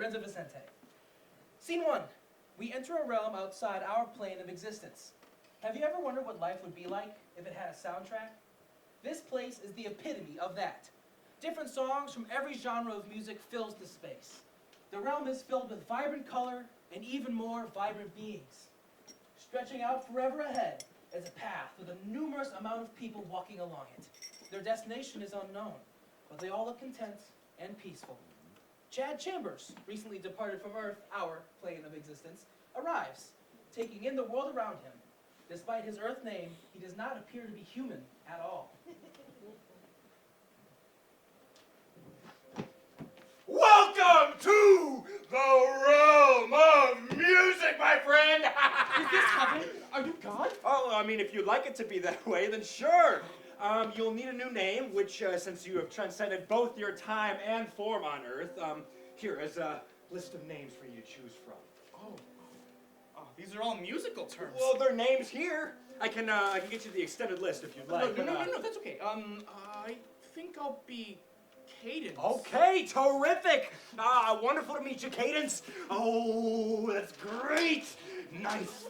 Lorenzo Vicente. Scene 1. We enter a realm outside our plane of existence. Have you ever wondered what life would be like if it had a soundtrack? This place is the epitome of that. Different songs from every genre of music fills the space. The realm is filled with vibrant color and even more vibrant beings. Stretching out forever ahead is a path with a numerous amount of people walking along it. Their destination is unknown, but they all look content and peaceful. Chad Chambers, recently departed from Earth, our plane of existence, arrives, taking in the world around him. Despite his Earth name, he does not appear to be human at all. Welcome to the realm of music, my friend! Is this heaven? Are you God? Oh, I mean, if you'd like it to be that way, then sure. You'll need a new name, which, since you have transcended both your time and form on Earth, here is a list of names for you to choose from. Oh, these are all musical terms. Well, they're names here. I can get you the extended list if you'd like. No, that's okay. I think I'll be Cadence. Okay, terrific. Wonderful to meet you, Cadence. Oh, that's great. Nice.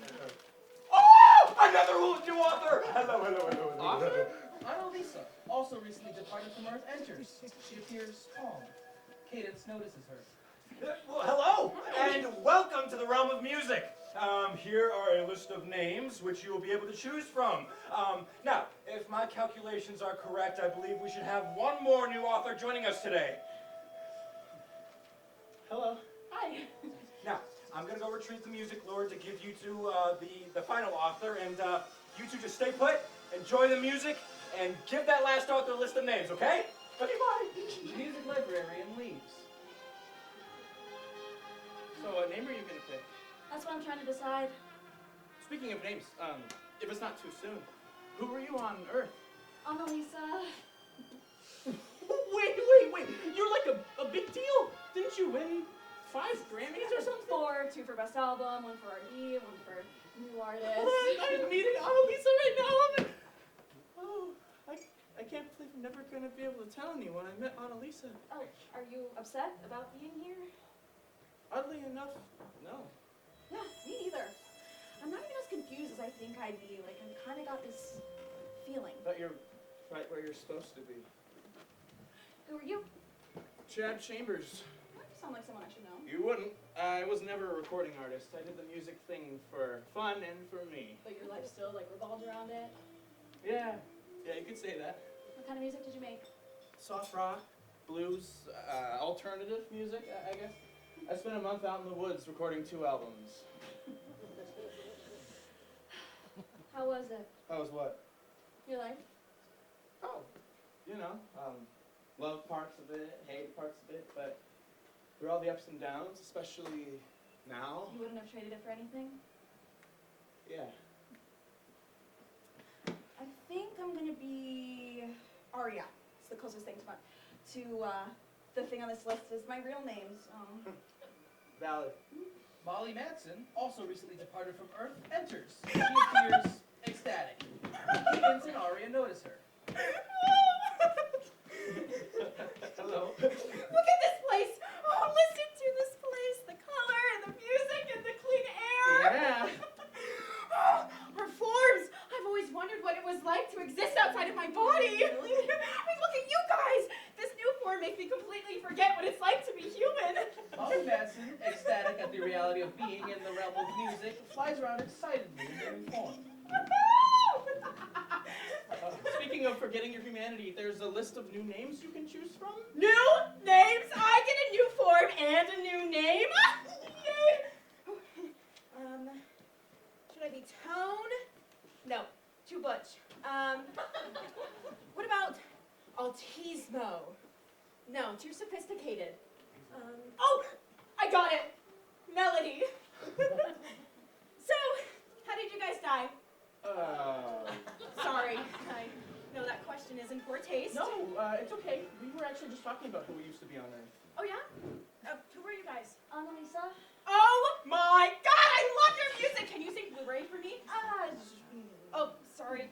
Oh, another new author. Hello. Author? Annalisa, also recently departed from Earth, enters. She appears calm. Cadence notices her. Well, hello, and welcome to the realm of music. Here are a list of names which you will be able to choose from. Now, if my calculations are correct, I believe we should have one more new author joining us today. Hello. Hi. Now, I'm going to go retrieve the music lord to give you to the final author, and you two just stay put, enjoy the music, and give that last author a list of names, okay? Okay, bye. The music librarian leaves. So what name are you gonna pick? That's what I'm trying to decide. Speaking of names, if it's not too soon, who were you on Earth? Annalisa. Wait, you're like a big deal. Didn't you win 5 Grammys or something? 4, 2 for best album, 1 for R&B, 1 for new artist. I'm meeting Annalisa right now. Oh, I can't believe I'm never gonna be able to tell anyone I met Annalisa. Oh, are you upset about being here? Oddly enough, no. Yeah, me neither. I'm not even as confused as I think I'd be. Like, I've kind of got this feeling. But you're right where you're supposed to be. Who are you? Chad Chambers. You sound like someone I should know. You wouldn't. I was never a recording artist. I did the music thing for fun and for me. But your life still, like, revolved around it. Yeah, you could say that. What kind of music did you make? Soft rock, blues, alternative music, I guess. I spent a month out in the woods recording 2 albums. How was it? That was what? Your life? Oh, love parts of it, hate parts of it, but through all the ups and downs, especially now, You wouldn't have traded it for anything? yeah. I think I'm gonna be Aria. It's the closest thing to the thing on this list is my real name, so. Valid. Molly Madsen, also recently departed from Earth, enters. She appears ecstatic. Cadence and Aria notice her. Hello. Look at this place! Oh, listen to this place! The color and the music and the clean air! Yeah. Oh, our forms! I've always wondered what it was like to exist outside of my body! Really? I mean, look at you guys! This new form makes me completely forget what it's like to be human! Molly Madsen, ecstatic at the reality of being in the realm of music, flies around excitedly in her new form. Speaking of forgetting your humanity, there's a list of new names you can choose from. New names! I get a new form and a new name! Yay! Should I be Tone? No, too butch. What about Altismo? No, too sophisticated. Oh, I got it! Melody. So, how did you guys die? Sorry, I know that question is in poor taste. No, it's okay. We were actually just talking about who we used to be on Earth. Oh yeah? Who were you guys? Annalisa? Oh my God, I love your music! Can you sing Blu-ray for me? Oh, sorry.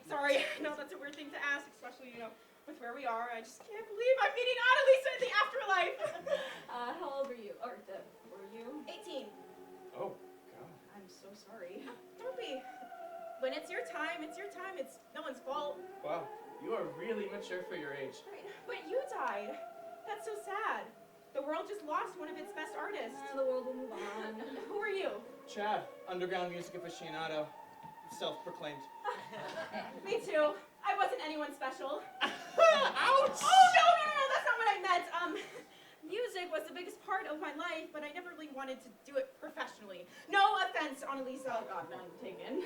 No, that's a weird thing to ask, especially, with where we are. I just can't believe I'm meeting Annalisa in the afterlife. How old were you? Or were sorry. Don't be. When it's your time, it's your time. It's no one's fault. Wow, you are really mature for your age. Right. But you died. That's so sad. The world just lost one of its best artists. The world will move on. Who are you? Chad, underground music aficionado, self-proclaimed. Me too. I wasn't anyone special. Ouch! Oh, no, that's not what I meant. Music was the biggest part of my life, but I never really wanted to do it professionally. No offense, Annalisa. Oh, God, none taken.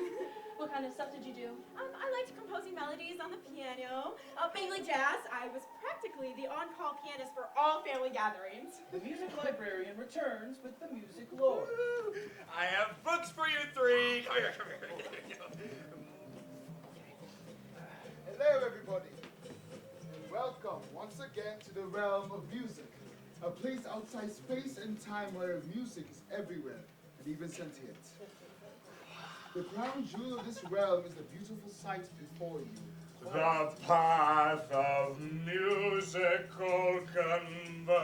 What kind of stuff did you do? I liked composing melodies on the piano, mainly jazz. I was practically the on-call pianist for all family gatherings. The music librarian returns with the music lord. I have books for you three. Come here, come here. Hello, everybody, and welcome once again to the realm of music, a place outside space and time where music is everywhere and even sentient. The crown jewel of this realm is the beautiful sight before you. The path of musical convergence.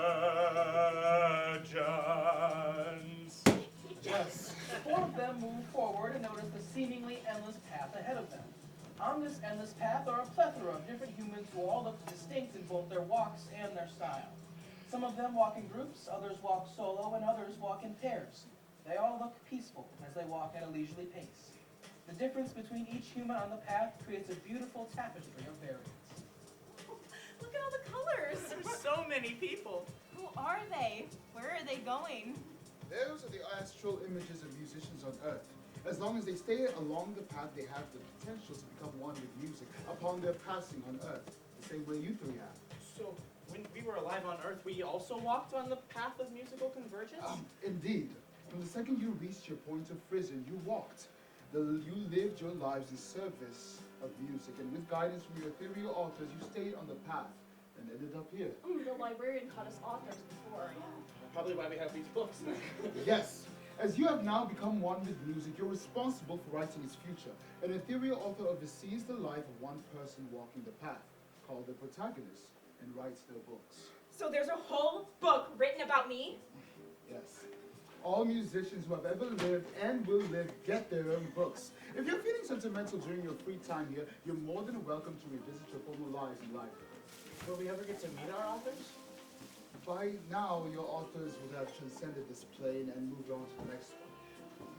Yes. The four of them move forward and notice the seemingly endless path ahead of them. On this endless path are a plethora of different humans who all look distinct in both their walks and their style. Some of them walk in groups, others walk solo, and others walk in pairs. They all look peaceful as they walk at a leisurely pace. The difference between each human on the path creates a beautiful tapestry of variance. Look at all the colors. There's so many people. Who are they? Where are they going? Those are the astral images of musicians on Earth. As long as they stay along the path, they have the potential to become one with music upon their passing on Earth, the same way you three have. So, when we were alive on Earth, we also walked on the path of musical convergence? Indeed. From the second you reached your point of frisson, you walked. You lived your lives in service of music, and with guidance from your ethereal authors, you stayed on the path and ended up here. The librarian called us authors before. Probably why we have these books. Yes. As you have now become one with music, you're responsible for writing its future. An ethereal author oversees the life of one person walking the path, called the protagonist, and writes their books. So there's a whole book written about me? Yes. All musicians who have ever lived and will live get their own books. If you're feeling sentimental during your free time here, you're more than welcome to revisit your former lives in life. Will we ever get to meet our authors? By now, your authors would have transcended this plane and moved on to the next one.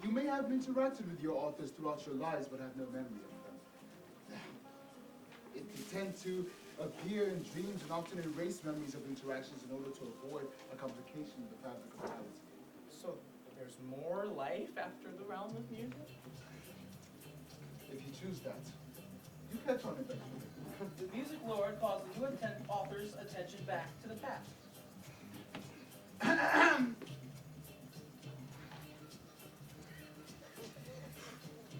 You may have interacted with your authors throughout your lives, but have no memory of them. They tend to appear in dreams and often erase memories of interactions in order to avoid a complication in the fabric of reality. So, there's more life after the realm of music? If you choose that, you catch on eventually. The music lord calls the new author's attention back to the past.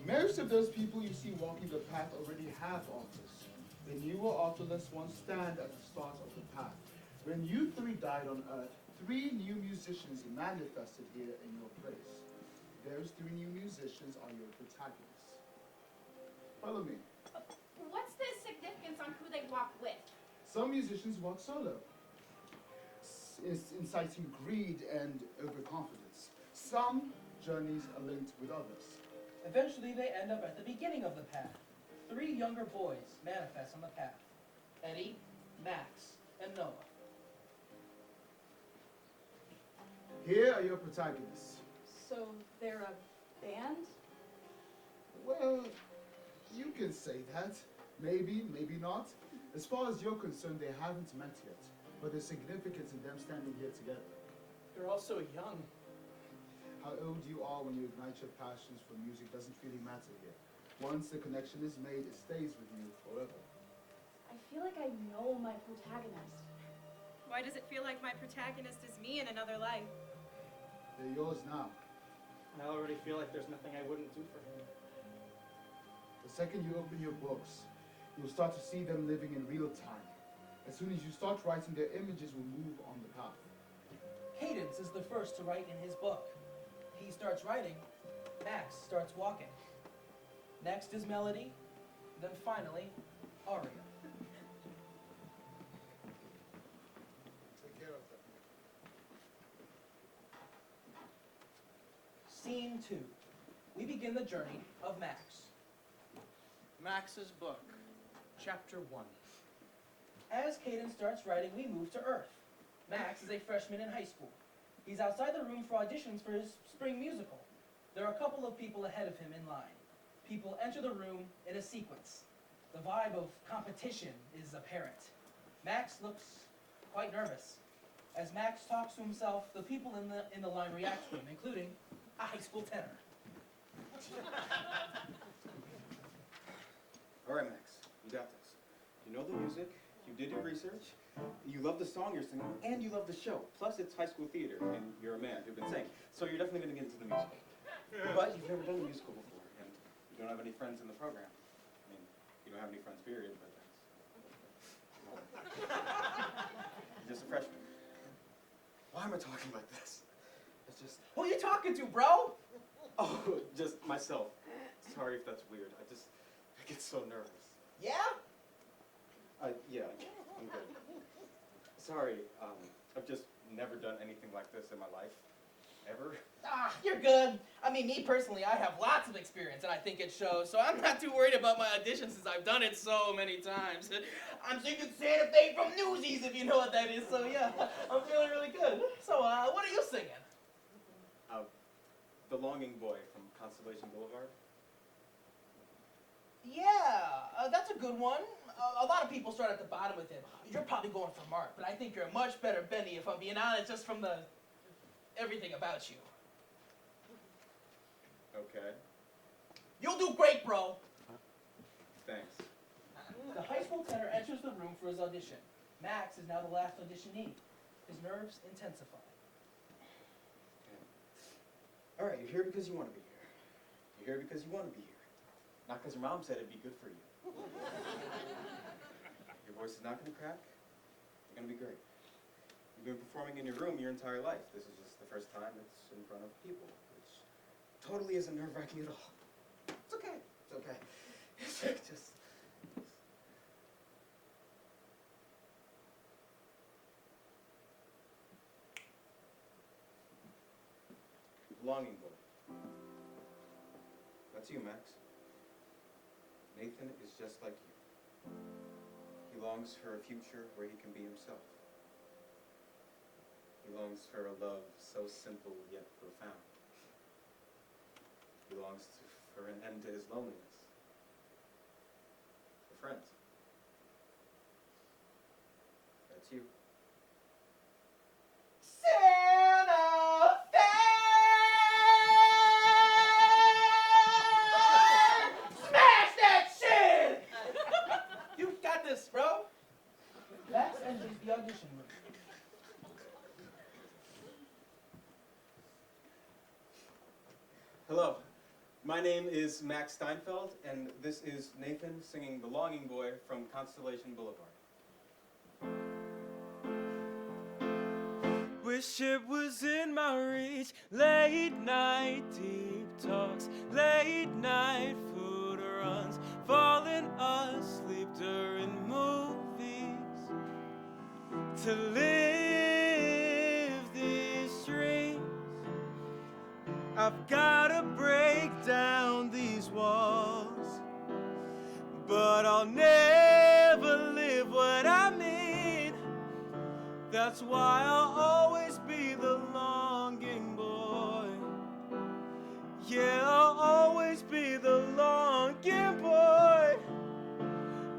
Most of those people you see walking the path already have authors. The newer authorless ones stand at the start of the path. When you three died on Earth, 3 new musicians manifested here in your place. Those 3 new musicians are your protagonists. Follow me. What's the significance on who they walk with? Some musicians walk solo, inciting greed and overconfidence. Some journeys are linked with others. Eventually, they end up at the beginning of the path. 3 younger boys manifest on the path: Eddie, Max, and Noah. Here are your protagonists. So they're a band? Well, you can say that. Maybe, maybe not. As far as you're concerned, they haven't met yet, but there's significance in them standing here together. They're also young. How old you are when you ignite your passions for music doesn't really matter here. Once the connection is made, it stays with you forever. I feel like I know my protagonist. Why does it feel like my protagonist is me in another life? They're yours now. I already feel like there's nothing I wouldn't do for him. The second you open your books, you'll start to see them living in real time. As soon as you start writing, their images will move on the path. Cadence is the first to write in his book. He starts writing, Max starts walking. Next is Melody, then finally, Aria. Take care of them. Scene 2. we begin the journey of Max. Max's book, Chapter 1. As Caden starts writing, we move to Earth. Max is a freshman in high school. He's outside the room for auditions for his spring musical. There are a couple of people ahead of him in line. People enter the room in a sequence. The vibe of competition is apparent. Max looks quite nervous. As Max talks to himself, the people in the line react to him, including a high school tenor. All right, Max, you got this. You know the music, you did your research, you love the song you're singing, and you love the show. Plus, it's high school theater, and you're a man who've been saying. So you're definitely going to get into the musical. But you've never done a musical before, and you don't have any friends in the program. I mean, you don't have any friends, period, but that's... You're just a freshman. Why am I talking like this? It's just... Who you talking to, bro? Oh, just myself. Sorry if that's weird. I get so nervous. Yeah? Yeah, I'm good. Sorry, I've just never done anything like this in my life. Ever. Ah, you're good. I mean, me personally, I have lots of experience, and I think it shows, so I'm not too worried about my audition since I've done it so many times. I'm singing Santa Fe from Newsies, if you know what that is, so yeah, I'm feeling really good. So, what are you singing? The Longing Boy from Constellation Boulevard. Yeah, that's a good one. A lot of people start at the bottom with it. You're probably going for Mark, but I think you're a much better Benny, if I'm being honest, just from the everything about you. Okay, You'll do great, bro. thanks. The high school tenor enters the room for his audition. Max is now the last auditionee. His nerves intensify. All right, you're here because you want to be here. You're here because you want to be here. Not because your mom said it'd be good for you. Your voice is not going to crack. You're going to be great. You've been performing in your room your entire life. This is just the first time it's in front of people, which totally isn't nerve-wracking at all. It's okay. It's okay. It's just... Longing Boy. That's you, Max. Nathan is just like you. He longs for a future where he can be himself. He longs for a love so simple yet profound. He longs for an end to his loneliness. For friends. That's you. Santa Fe! Smash that shit! You got this, bro. Max enters the audition room. Hello, my name is Max Steinfeld, and this is Nathan singing The Longing Boy from Constellation Boulevard. Wish it was in my reach. Late night deep talks, late night food runs, falling asleep during movies. To live these dreams, I've gotta break down these walls, but I'll never live what I mean. That's why I'll always be the longing boy. Yeah, I'll always be the longing boy.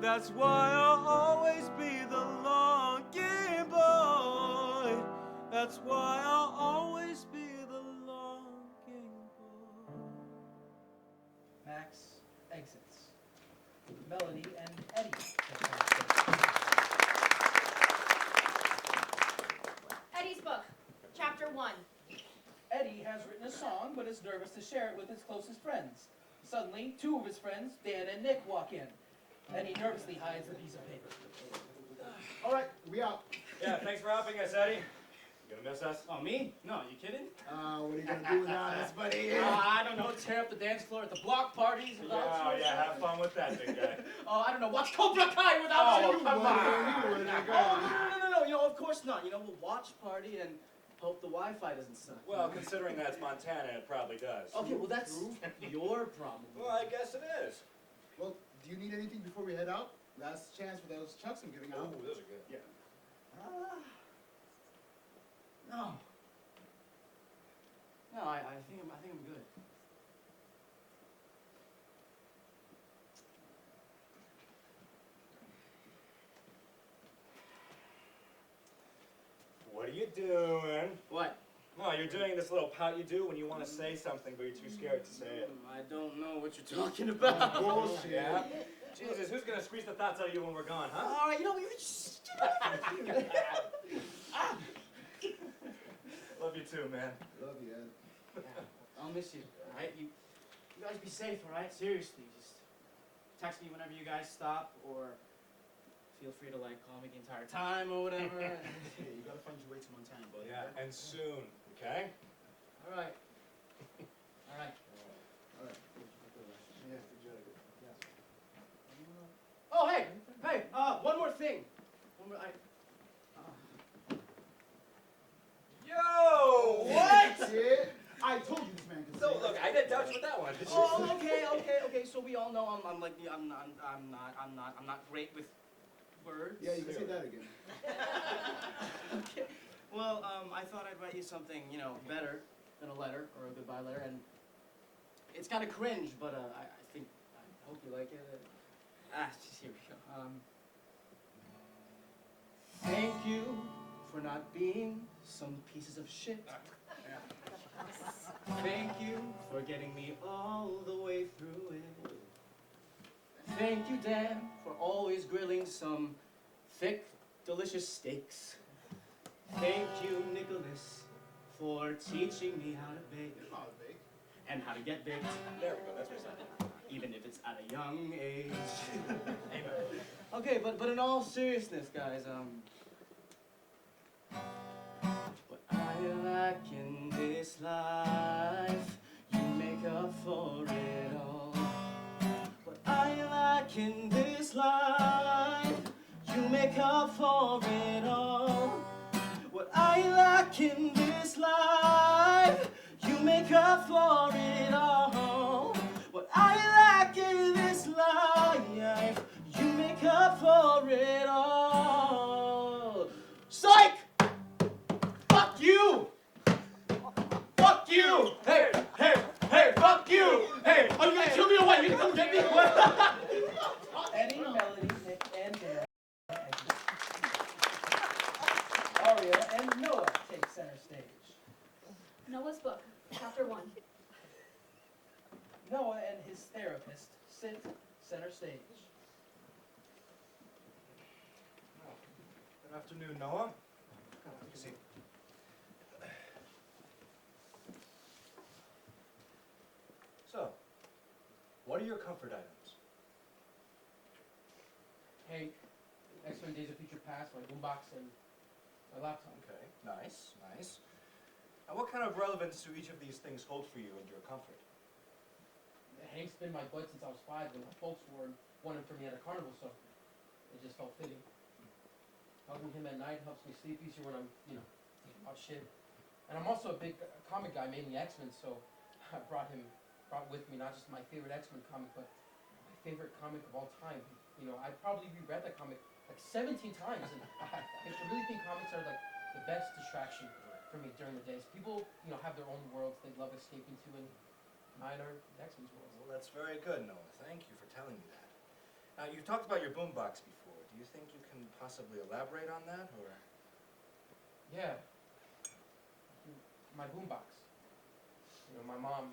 That's why I'll always be the longing boy. That's why I'll always be the longing boy. Max exits. Melody and Eddie. Eddie's book, Chapter 1. Eddie has written a song, but is nervous to share it with his closest friends. Suddenly, two of his friends, Dan and Nick, walk in. Eddie nervously hides the piece of paper. All right, we out. Yeah, thanks for helping us, Eddie. You gonna miss us? Oh, me? No, you kidding? What are you gonna do without us, buddy? I don't know, tear up the dance floor at the block parties without you. Yeah, have fun with that, big guy. Oh, I don't know, watch Cobra Kai without Oh, you. come on. No, you know, of course not. You know, we'll watch, party, and Hope the Wi-Fi doesn't suck. Well, considering that's Montana, it probably does. Okay, well that's your problem. Well, I guess it is. Well, do you need anything before we head out? Last chance for those chucks I'm giving out. Ooh, those are good. Yeah. No. No, I think I'm good. What are you doing? What? No, you're doing this little pout you do when you want to say something, but you're too scared to say it. I don't know what you're talking about. Bullshit. Yeah? Jesus, who's gonna squeeze the thoughts out of you when we're gone, huh? All right, you know what? You just Love you too, man. Love you, Ed. I'll miss you. All right, you guys be safe. All right, seriously, just text me whenever you guys stop, or feel free to like call me the entire time or whatever. Hey, you gotta find your way to Montana, buddy. Yeah, and soon, okay? All right. All right. Alright. Yeah, good job. Oh, hey, one more thing. Yo! What? Yeah, I told you this man could So sing. look, I didn't doubt you with that one. Oh, okay. So we all know I'm not great with words. Yeah, you can say that again. Okay. Well, I thought I'd write you something, better than a letter or a goodbye letter, and it's kind of cringe, but I hope you like it. Here we go. Thank you for not being some pieces of shit. Thank you for getting me all the way through it. Thank you, Dan, for always grilling some thick, delicious steaks. Thank you, Nicholas, for teaching me how to bake and how to get baked, There we go, that's what I said. even if it's at a young age. Amen. Okay, but in all seriousness, guys, what I lack in this life, you make up for it all. What I lack in this life, you make up for it all. What I lack in this life, you make up for it all. What I lack in this life, you make up for it all. Psych! Fuck you! Fuck you! Hey, fuck you! Hey, are you gonna kill me or what? You gonna come get me? Eddie, Melody, Nick, and Dan. Aria and Noah take center stage. Noah's book, chapter 1. Noah and his therapist sit center stage. Good afternoon, Noah. Take a seat. So, what are your comfort items? Hey, X-Men Days of Future Past, my boombox, and my laptop. Okay, nice. Now, what kind of relevance do each of these things hold for you and your comfort? Hank's been my bud since I was 5, and my folks wanted for me at a carnival, so it just felt fitting. Hugging him at night helps me sleep easier when I'm, thinking about shit. And I'm also a big comic guy, mainly X-Men, so I brought with me not just my favorite X-Men comic, but my favorite comic of all time. I probably reread that comic like 17 times, and I really think comics are like the best distraction for me during the days. People, have their own worlds they love escaping to, and mine are X-Men's worlds. Well, that's very good, Noah. Thank you for telling me that. Now, you talked about your boombox before. Do you think you can possibly elaborate on that, or? Yeah. My boombox. My mom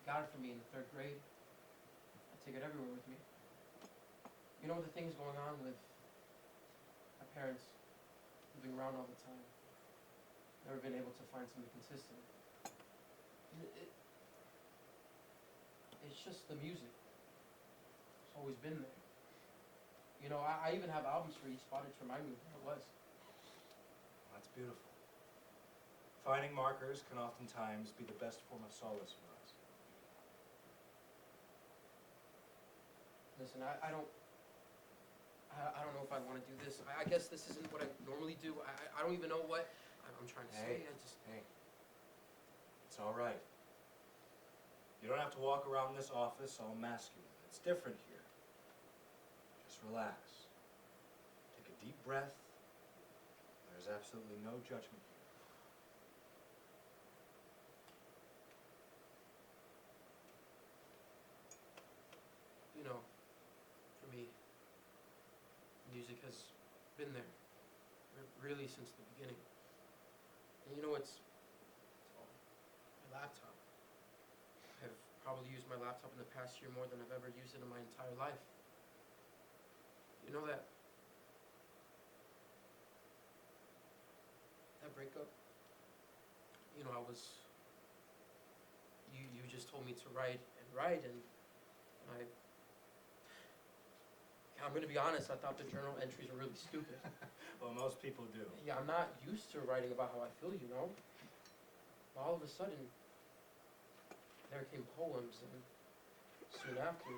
got it for me in the 3rd grade. I take it everywhere with me. The things going on with my parents moving around all the time. Never been able to find something consistent. It's just the music. It's always been there. I even have albums for each spot to remind me of what it was. That's beautiful. Finding markers can oftentimes be the best form of solace for us. Listen, I don't know if I want to do this. I guess this isn't what I normally do. I don't even know what I'm trying to Hey, say. I just. hey. It's all right. You don't have to walk around this office all masculine. It's different here. Just relax. Take a deep breath. There's absolutely no judgment here. You know, for me, music has been there, really since the beginning. And you know, it's my laptop. I've probably used my laptop in the past year more than I've ever used it in my entire life. You know that breakup? You know, you just told me to write, and I'm gonna be honest, I thought the journal entries were really stupid. Well, most people do. Yeah, I'm not used to writing about how I feel, you know? All of a sudden, there came poems, and soon after,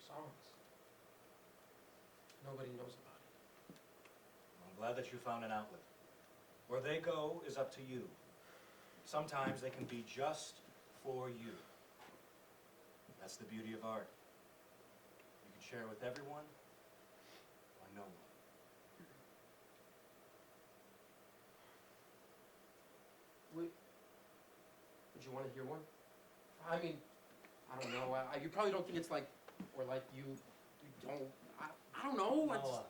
songs. Nobody knows about it. I'm glad that you found an outlet. Where they go is up to you. Sometimes they can be just for you. That's the beauty of art. You can share it with everyone or no one. Would you want to hear one? I mean, I don't know. You probably don't think it's like, or like you don't. I don't know. Noah.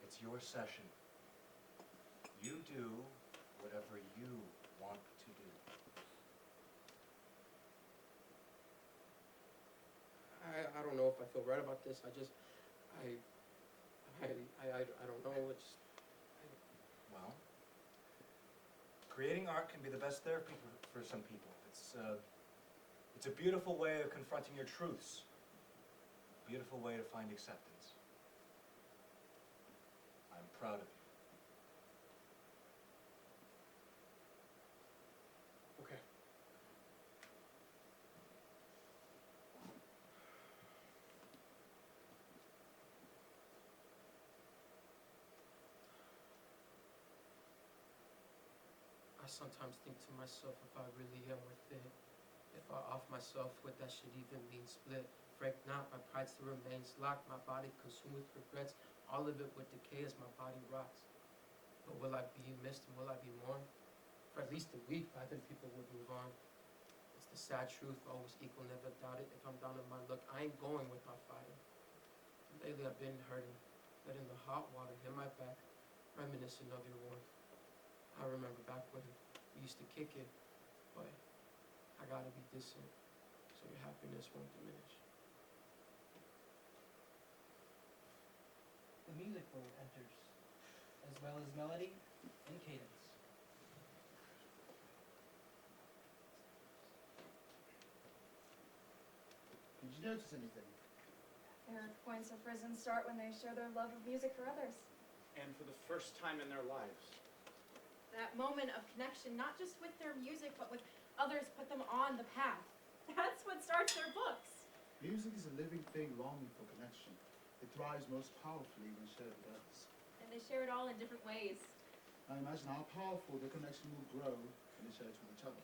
It's your session. You do whatever you want to do. I don't know if I feel right about this. I don't know. Well, creating art can be the best therapy for some people. It's a beautiful way of confronting your truths. A beautiful way to find acceptance. I'm proud of you. Okay. I sometimes think to myself if I really am worth it. If I off myself, what that should even mean split. Break not, my pride still remains locked. My body consumed with regrets. All of it would decay as my body rots. But will I be missed and will I be mourned? For at least a week, I think people would move on. It's the sad truth, always equal, never doubt it. If I'm down in my luck, I ain't going with my fire. Lately I've been hurting, letting the hot water hit my back, reminiscing of your warmth. I remember back when we used to kick it, but I gotta be distant, so your happiness won't diminish. The music board enters, as well as melody and cadence. Did you notice anything? Their points of risen start when they show their love of music for others. And for the first time in their lives. That moment of connection, not just with their music, but with others put them on the path. That's what starts their books. Music is a living thing longing for connection. It thrives most powerfully when shared with others. And they share it all in different ways. Now imagine how powerful the connection will grow when they share it with each other.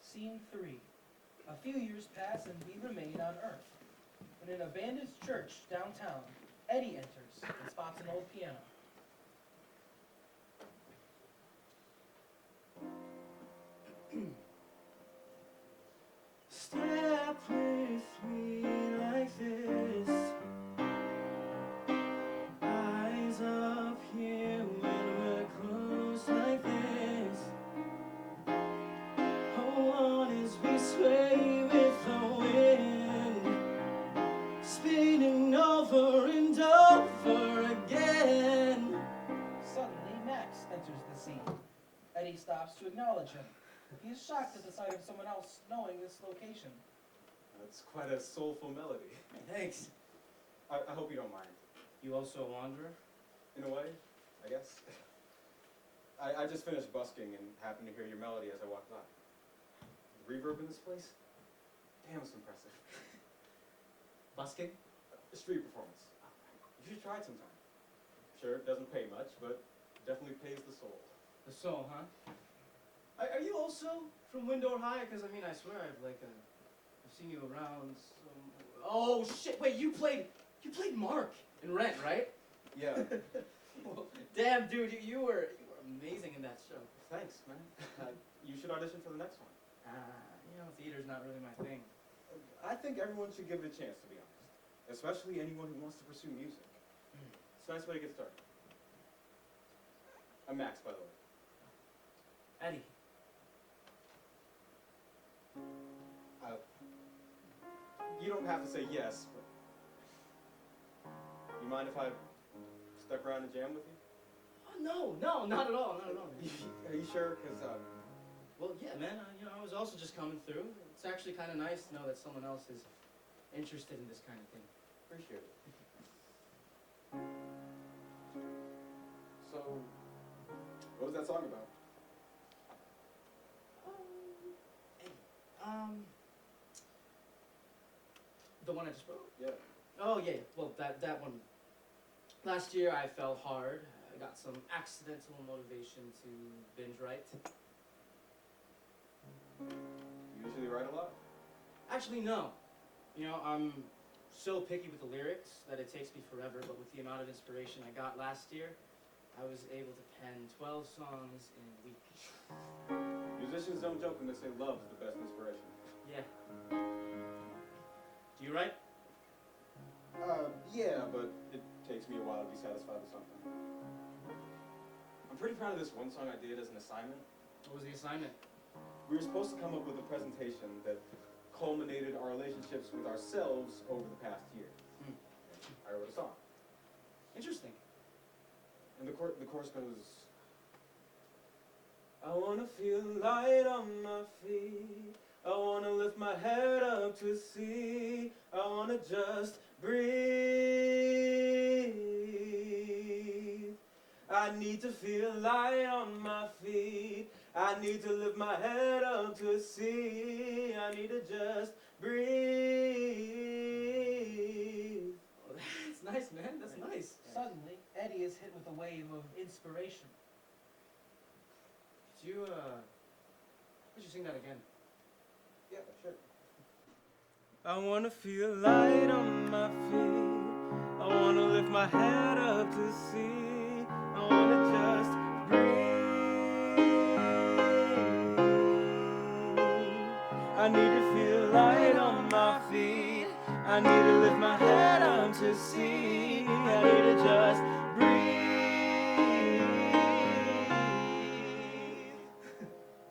Scene 3. A few years pass and we remain on Earth. In an abandoned church downtown, Eddie enters and spots an old piano. Step with me like this. Eyes up here when we're close like this. Hold on as we sway with the wind, spinning over and over again. Suddenly, Max enters the scene. Eddie stops to acknowledge him. He is shocked at the sight of someone else knowing this location. That's quite a soulful melody. Thanks. I hope you don't mind. You also a wanderer? In a way, I guess. I just finished busking and happened to hear your melody as I walked by. The reverb in this place? Damn, it's impressive. Busking? A street performance. You should try it sometime. Sure, it doesn't pay much, but definitely pays the soul. The soul, huh? Are you also from Windor High? Because I mean, I swear I've seen you around. Oh shit! Wait, you played Mark in Rent, right? Yeah. Well, damn, dude, you were amazing in that show. Thanks, man. You should audition for the next one. Theater's not really my thing. I think everyone should give it a chance, to be honest. Especially anyone who wants to pursue music. It's a nice way to get started. I'm Max, by the way. Eddie. You don't have to say yes, but... You mind if I stuck around and jam with you? Oh, no, not at all, not at all. Are you sure? Because, Well, yeah, man. I was also just coming through. It's actually kind of nice to know that someone else is interested in this kind of thing. appreciate it. So, what was that song about? The one I just wrote? Yeah. Oh, yeah. Well, that one. Last year I fell hard. I got some accidental motivation to binge write. You usually write a lot? Actually, no. I'm so picky with the lyrics that it takes me forever, but with the amount of inspiration I got last year, I was able to pen 12 songs in a week. Musicians don't joke when they say love is the best inspiration. Yeah. Do you write? Yeah, but it takes me a while to be satisfied with something. I'm pretty proud of this one song I did as an assignment. What was the assignment? We were supposed to come up with a presentation that culminated our relationships with ourselves over the past year. I wrote a song. Interesting. And the chorus goes, I wanna feel light on my feet. I wanna lift my head up to see. I wanna just breathe. I need to feel light on my feet. I need to lift my head up to see. I need to just breathe. Oh, that's nice, man. That's nice. Suddenly, Eddie is hit with a wave of inspiration. Could you sing that again? Yeah, sure. I wanna feel light on my feet. I wanna lift my head up to see. I wanna just breathe. I need to feel light on my feet. I need to lift my head up to see. I need to just breathe.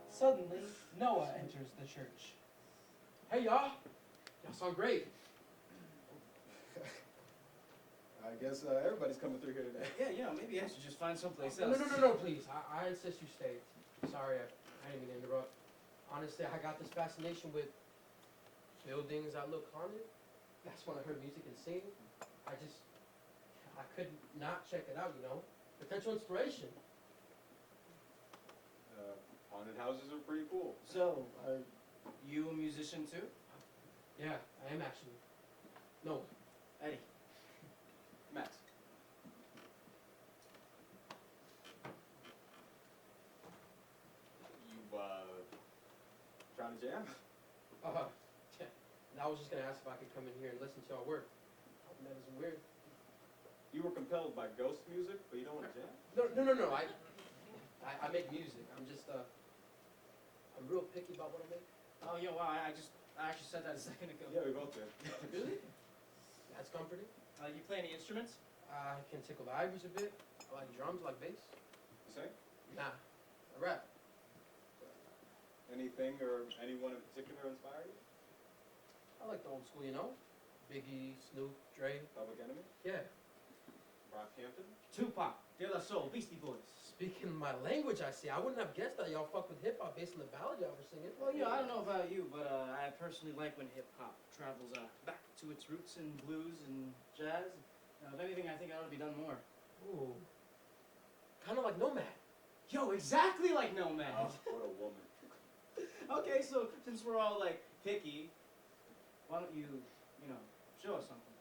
Suddenly, Noah enters the church. Hey, y'all. Y'all sound great. I guess everybody's coming through here today. Yeah, maybe I should just find someplace No, else. no, please. I insist you stay. Sorry, I didn't mean to interrupt. Honestly, I got this fascination with buildings that look haunted. That's when I heard music and singing. I could not check it out, Potential inspiration. Haunted houses are pretty cool. So, are you a musician too? Yeah, I am actually. No, Eddie. Max. You, trying to jam? yeah. I was just gonna ask if I could come in here and listen to y'all work. That isn't weird. You were compelled by ghost music, but you don't want to jam? No. I make music. I'm I'm real picky about what I make. Oh, yeah, wow, I actually said that a second ago. Yeah, we both did. Really? That's comforting. You play any instruments? I can tickle the ivories a bit. I like drums, I like bass. You sing? Nah, I rap. Anything or anyone in particular inspire you? I like the old school, Biggie, Snoop, Dre. Public Enemy? Yeah. Rockhampton? Tupac, De La Soul, Beastie Boys. Speaking my language, I see. I wouldn't have guessed that y'all fuck with hip hop based on the ballad y'all were singing. Well, I don't know about you, but I personally like when hip-hop travels back to its roots in blues and jazz. If anything, I think it ought to be done more. Ooh. Kind of like Nomad. Yo, exactly like Nomad. Oh, what a woman. Okay, so since we're all, picky, why don't you, show us something?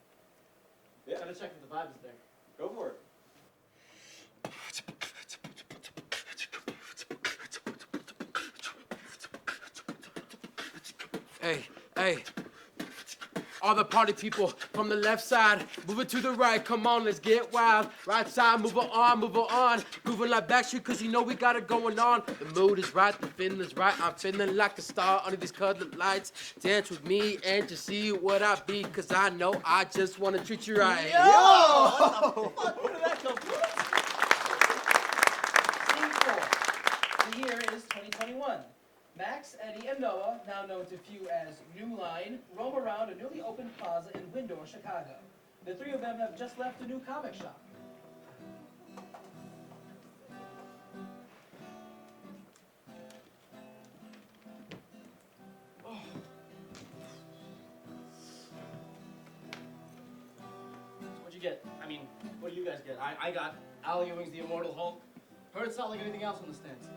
Yeah. Gotta check if the vibe is there. Go for it. Hey, hey. All the party people from the left side, moving to the right. Come on, let's get wild. Right side, move on, move on. Moving like Backstreet, cause you know we got it going on. The mood is right, the feeling's right. I'm feeling like a star under these colored lights. Dance with me and just see what I be, cause I know I just wanna treat you right. Yo! Where did that come from? Scene 4. The year is 2021. Max, Eddie, and Noah, now known to few as New Line, roam around a newly opened plaza in Windor, Chicago. The three of them have just left a new comic shop. What'd you get? I mean, what do you guys get? I got Al Ewing's The Immortal Hulk. Heard it's not like anything else on the stands.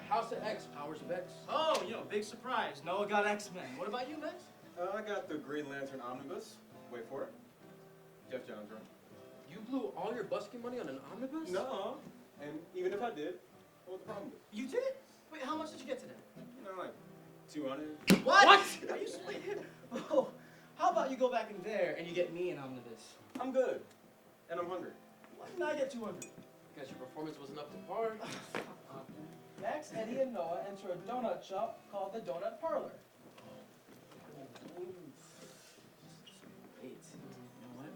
House of X, Powers of X. Oh, you know, big surprise. Noah got X-Men. What about you, Max? I got the Green Lantern Omnibus. Wait for it. Jeff Johns run. You blew all your busking money on an omnibus? No. And even if I did, what was the problem with it? You did it? Wait, how much did you get today? You know, like 200. What? Are you serious? Oh, how about you go back in there and you get me an omnibus? I'm good. And I'm hungry. Why didn't I get 200? Because your performance wasn't up to par. Max, Eddie, and Noah enter a donut shop called the Donut Parlor. Wait, you know what?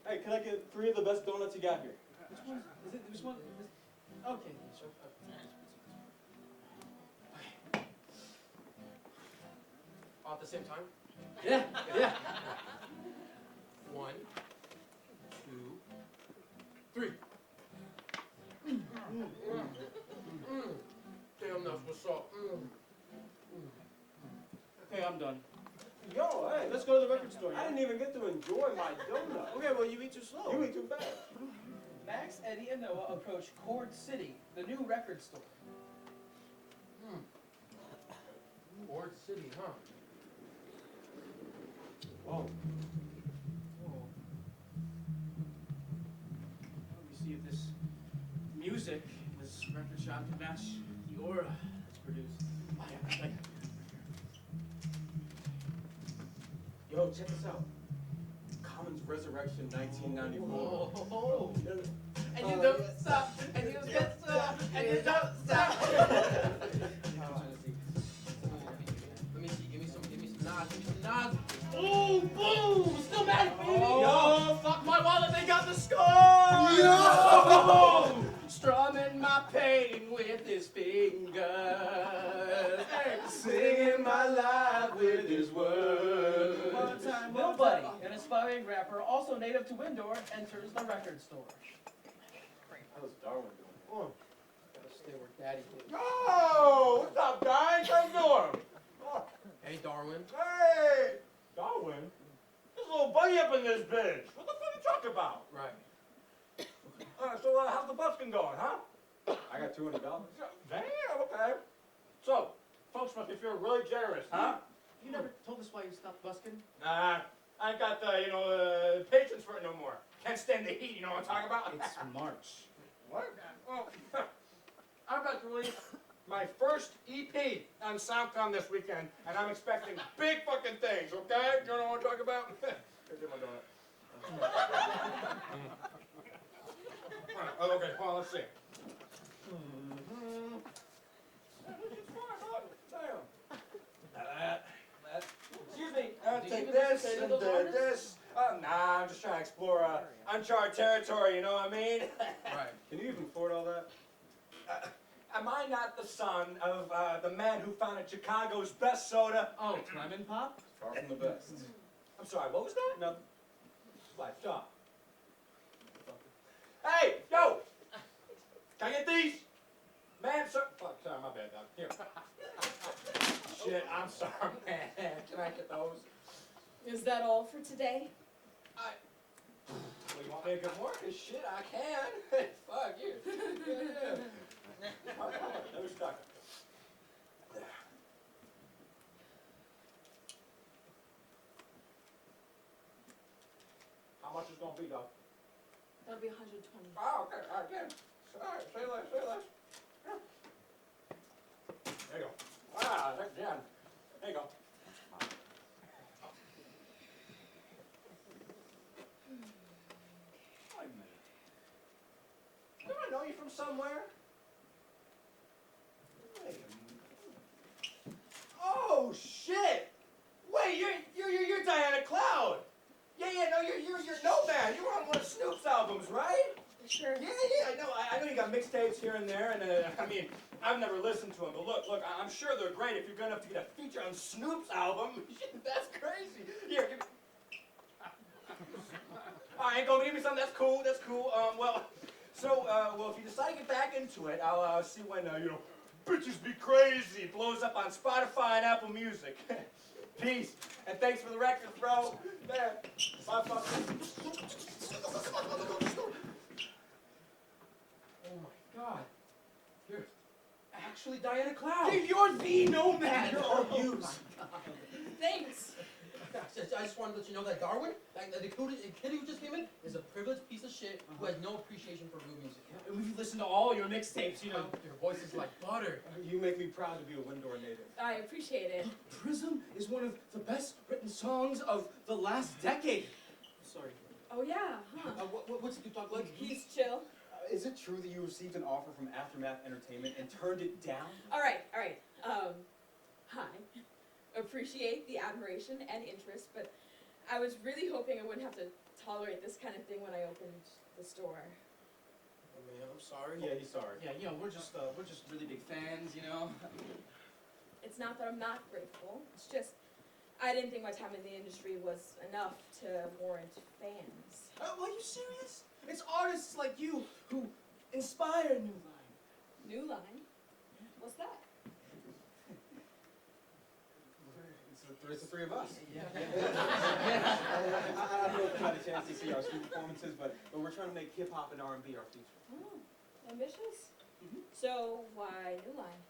Hey, can I get 3 of the best donuts you got here? Which one? Is it which one? Okay, sure. All at the same time? Yeah, yeah. 1, 2, 3. Damn, that's what's up. Okay, I'm done. Yo, hey, Let's go to the record store. I didn't even get to enjoy my donut. Okay, well, you eat too slow. You eat too fast. Max, Eddie, and Noah approach Chord City, the new record store. Chord City, huh? Whoa. Whoa. Let me see if this music in this record shop can match the aura that's produced. Yo, check this out. Commons Resurrection 1994. Oh. And you don't stop, and you don't stop, and you don't stop. Let me see, give me some nods. Boom, boom! Still mad, baby! Oh. Yo, fuck my wallet, they got the score! Yo! Strumming my pain with his fingers. Singing my life with his words. Nobody, an aspiring rapper, also native to Windor, enters the record store. How's Darwin doing? Gotta stay where Daddy is. Yo, what's up, guys? How you doing? Hey, Darwin. Hey, Darwin? There's a little bunny up in this bitch. What the fuck are you talking about? Right. So how's the busking going, huh? I got $200. Damn, okay. So, folks must be feeling really generous, huh? You never told us why you stopped busking? Nah, I ain't got the, patience for it no more. Can't stand the heat, you know what I'm talking about? It's March. What? Well, I'm about to release my first EP on SoundCloud this weekend, and I'm expecting big fucking things, okay? You know what I'm talking about? Here's my donut. Okay, well, let's see. Excuse me, take this and this. Nah, I'm just trying to explore uncharted territory, you know what I mean? Right. Can you even afford all that? Am I not the son of the man who founded Chicago's best soda? Oh, Clement Pop? Far from the best. I'm sorry, what was that? Nothing. Life, stop. Hey, yo! Can I get these? Man, sir. Fuck, sorry, my bad, dog. Here. Shit, I'm sorry, man. Can I get those? Is that all for today? Well, you want me to get more? 'Cause shit, I can. Fuck you. Yeah. Let me start. How much is gonna be, though? That'll be 120. Oh, okay, all right, yeah. All right, say less, say less. Yeah. There you go. Ah, that's done. There you go. from somewhere? Wait a minute. Oh shit! Wait, you're Diana Cloud. Yeah, no, you're Nomad. You were on one of Snoop's albums, right? Sure. Yeah, I know. I know you got mixtapes here and there, and I mean, I've never listened to them, but look, I'm sure they're great if you're good enough to get a feature on Snoop's album. That's crazy. Here, give me. All right, go give me something. That's cool. Well, if you decide to get back into it, I'll see when Bitches Be Crazy blows up on Spotify and Apple Music. Peace, and thanks for the record, bro. There. Bye, fucker. Oh my God. You're actually Diana Cloud. Dude, you're the Nomad! You're all used. Thanks. I just wanted to let you know that Darwin, the kid who just came in, is a privileged piece of shit who has no appreciation for real music. And we've listened to all your mixtapes, you know. Your voice is like butter. You make me proud to be a Windor native. I appreciate it. Prism is one of the best written songs of the last decade. Sorry. Oh yeah, huh? What's the talk like? He's chill. Is it true that you received an offer from Aftermath Entertainment and turned it down? All right. Hi. Appreciate the admiration and interest, but I was really hoping I wouldn't have to tolerate this kind of thing when I opened the store. Oh man, I'm sorry. Yeah, he's sorry. Yeah, we're just really big fans, you know. It's not that I'm not grateful. It's just I didn't think my time in the industry was enough to warrant fans. Are you serious? It's artists like you who inspire New Line. New Line? What's that? It's the three of us. Yeah. I don't know if you had a chance to see our school performances, but we're trying to make hip hop and R&B our future. Oh, ambitious. So why New Line?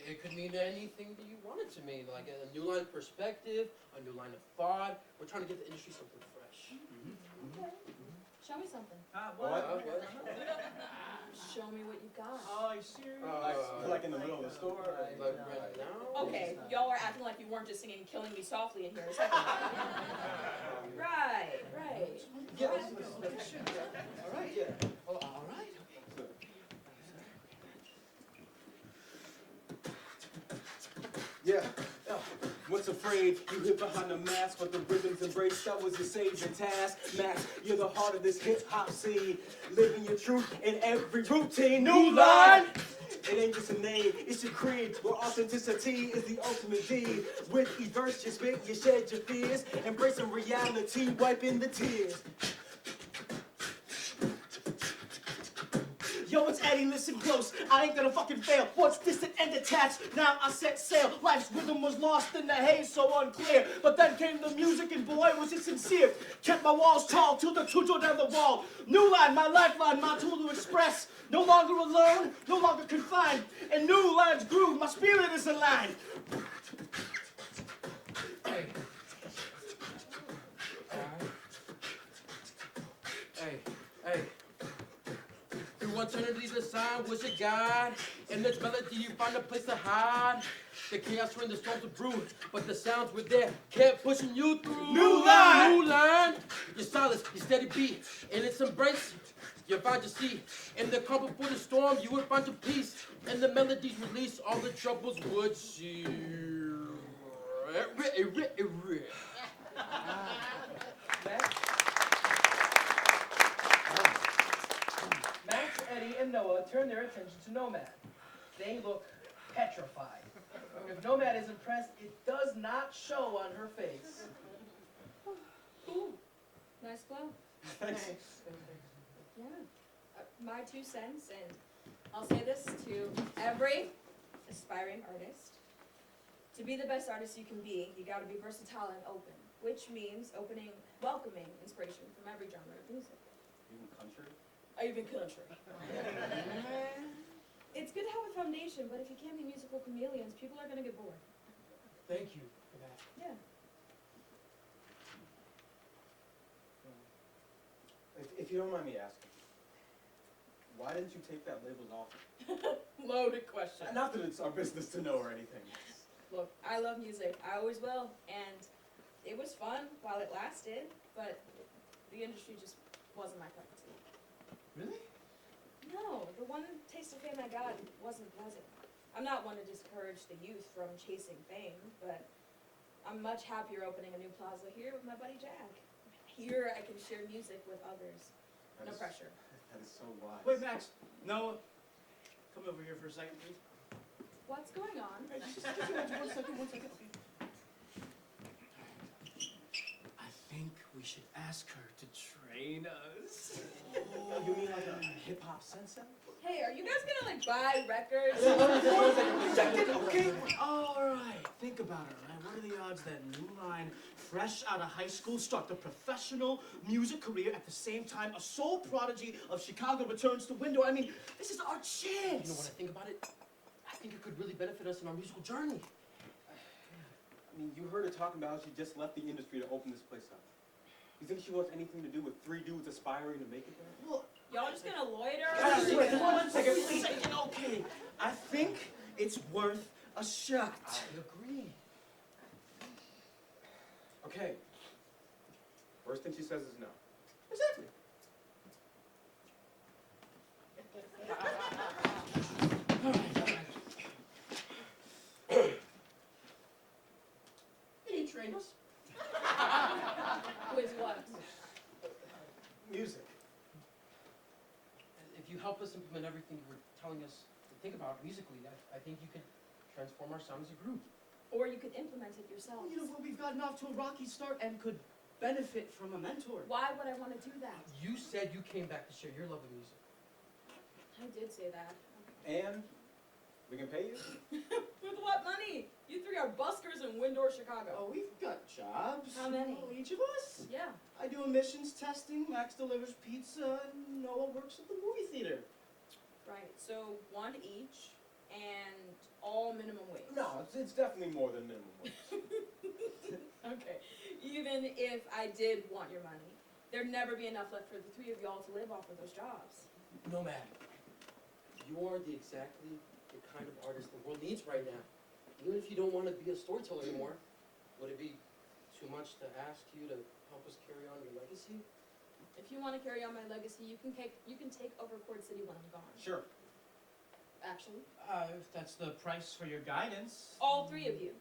It could mean anything that you want it to mean, like a new line of perspective, a new line of thought. We're trying to give the industry something fresh. Okay. Show me something. What? Show me what you got. Oh, you serious? Like in the middle of the store? Like right now? Okay, y'all are acting like you weren't just singing "Killing Me Softly" in here a second ago. Right. Yeah, all right, yeah. Oh, all right. Yeah. Once afraid, you hid behind the mask, but the rhythms embrace, that was your saving task. Max, you're the heart of this hip-hop scene, living your truth in every routine. New Line! It ain't just a name, it's your creed, where authenticity is the ultimate deed. With each verse you spit, you shed your fears, embracing reality, wiping the tears. Yo, it's Eddie, listen close. I ain't gonna fucking fail. Once distant and detached, now I set sail. Life's rhythm was lost in the haze, so unclear. But then came the music, and boy, was it sincere. Kept my walls tall till the truth tore down the wall. New line, my lifeline, my tool to express. No longer alone, no longer confined. And New Line's groove, my spirit is aligned. Hey. Through eternity, the sign was your guide. In this melody, you find a place to hide. The chaos when the storms were brewed, but the sounds were there, kept pushing you through. New Line! New Line! Your silence, your steady beat. In its embrace, you find your seat. In the calm before the storm, you would find your peace. And the melodies release, all the troubles would cease. Max, Eddie, and Noah turn their attention to Nomad. They look petrified. If Nomad is impressed, it does not show on her face. Ooh, nice flow. Thanks. Yeah. My 2 cents, and I'll say this to every aspiring artist. To be the best artist you can be, you gotta be versatile and open, which means welcoming inspiration from every genre of music. Even country? Even country. It's good to have a foundation, but if you can't be musical chameleons, people are gonna get bored. Thank you for that. Yeah. If you don't mind me asking, why didn't you take that label's offer? Loaded question. Not that it's our business to know or anything. Look, I love music. I always will. And it was fun while it lasted, but the industry just wasn't my cup of tea. Really? No, the one taste of fame I got wasn't pleasant. I'm not one to discourage the youth from chasing fame, but I'm much happier opening a new plaza here with my buddy Jack. Here I can share music with others. No pressure. That is so wise. Wait, Max. No. Come over here for a second, please. What's going on? One second. I think we should ask her to train us. Oh, you mean like a hip-hop sensei? Hey, are you guys gonna like buy records? Second, okay? Alright, think about it, right? What are the odds that New Line, fresh out of high school, start a professional music career at the same time a soul prodigy of Chicago returns to Window? I mean, this is our chance! You know, when I think about it, I think it could really benefit us in our musical journey. I mean, you heard her talking about how she just left the industry to open this place up. You think she wants anything to do with three dudes aspiring to make it there? Well, Y'all just gonna loiter? wait, one second, please. Okay, I think it's worth a shot. I agree. Okay. First thing she says is no. Exactly. Can you train us? With what? Music. If you help us implement everything you were telling us to think about musically, I think you could transform our sound as a group. Or you could implement it yourself. Well, you know, we've gotten off to a rocky start and could benefit from a mentor. Why would I want to do that? You said you came back to share your love of music. I did say that. And we can pay you? With what money? You three are buskers in Windor, Chicago. Oh, we've got jobs. How many? Oh, each of us. Yeah. I do emissions testing, Max delivers pizza, and Noah works at the movie theater. Right. So one each, and all minimum wage. No, it's definitely more than minimum wage. Okay. Even if I did want your money, there'd never be enough left for the three of y'all to live off of those jobs. Nomad, you're exactly the kind of artist the world needs right now. Even if you don't want to be a storyteller anymore, would it be too much to ask you to help us carry on your legacy? If you want to carry on my legacy, you can take over Chord City when I'm gone. Sure. Actually, If that's the price for your guidance. all three of you.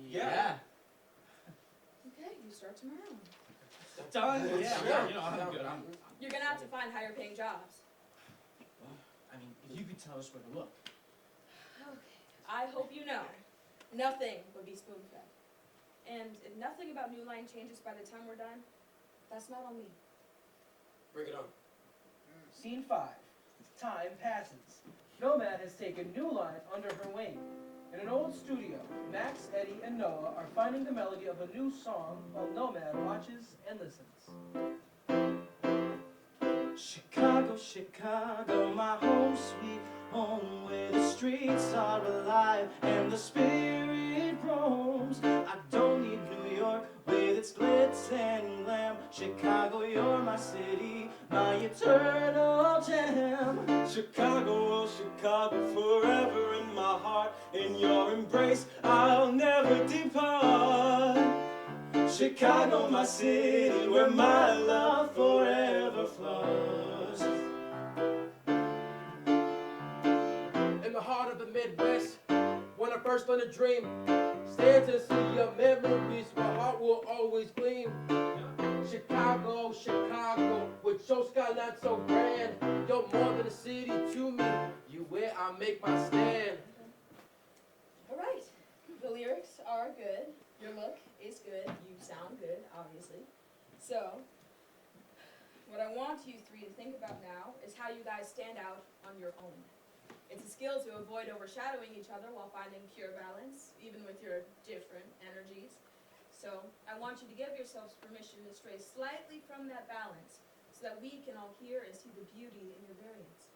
Yeah. Okay, you start tomorrow. Done. Yeah, Sure. you know, I'm good. You're gonna have to find higher paying jobs. I mean, if you could tell us where to look. Okay. I hope you know, nothing would be spoon fed. And if nothing about New Line changes by the time we're done, that's not on me. Bring it on. Scene 5. Time passes. Nomad has taken New Line under her wing. In an old studio, Max, Eddie, and Noah are finding the melody of a new song while Nomad watches and listens. Chicago, Chicago, my home sweet home, where the streets are alive and the spirit roams. I don't need New York with its glitz and glam. Chicago, you're my city, my eternal gem. Chicago, oh Chicago, forever in my heart. In your embrace, I'll never depart. Chicago, my city, where my love forever flows. In the heart of the Midwest, when I first learned to dream, stay to the city of memories, my heart will always gleam. Chicago, Chicago, with your skyline so grand, you're more than a city to me, you where I make my stand. Alright, the lyrics are good, your look is good, you sound good, obviously. So, what I want you three to think about now is how you guys stand out on your own. It's a skill to avoid overshadowing each other while finding pure balance, even with your different energies. So, I want you to give yourselves permission to stray slightly from that balance so that we can all hear and see the beauty in your variance.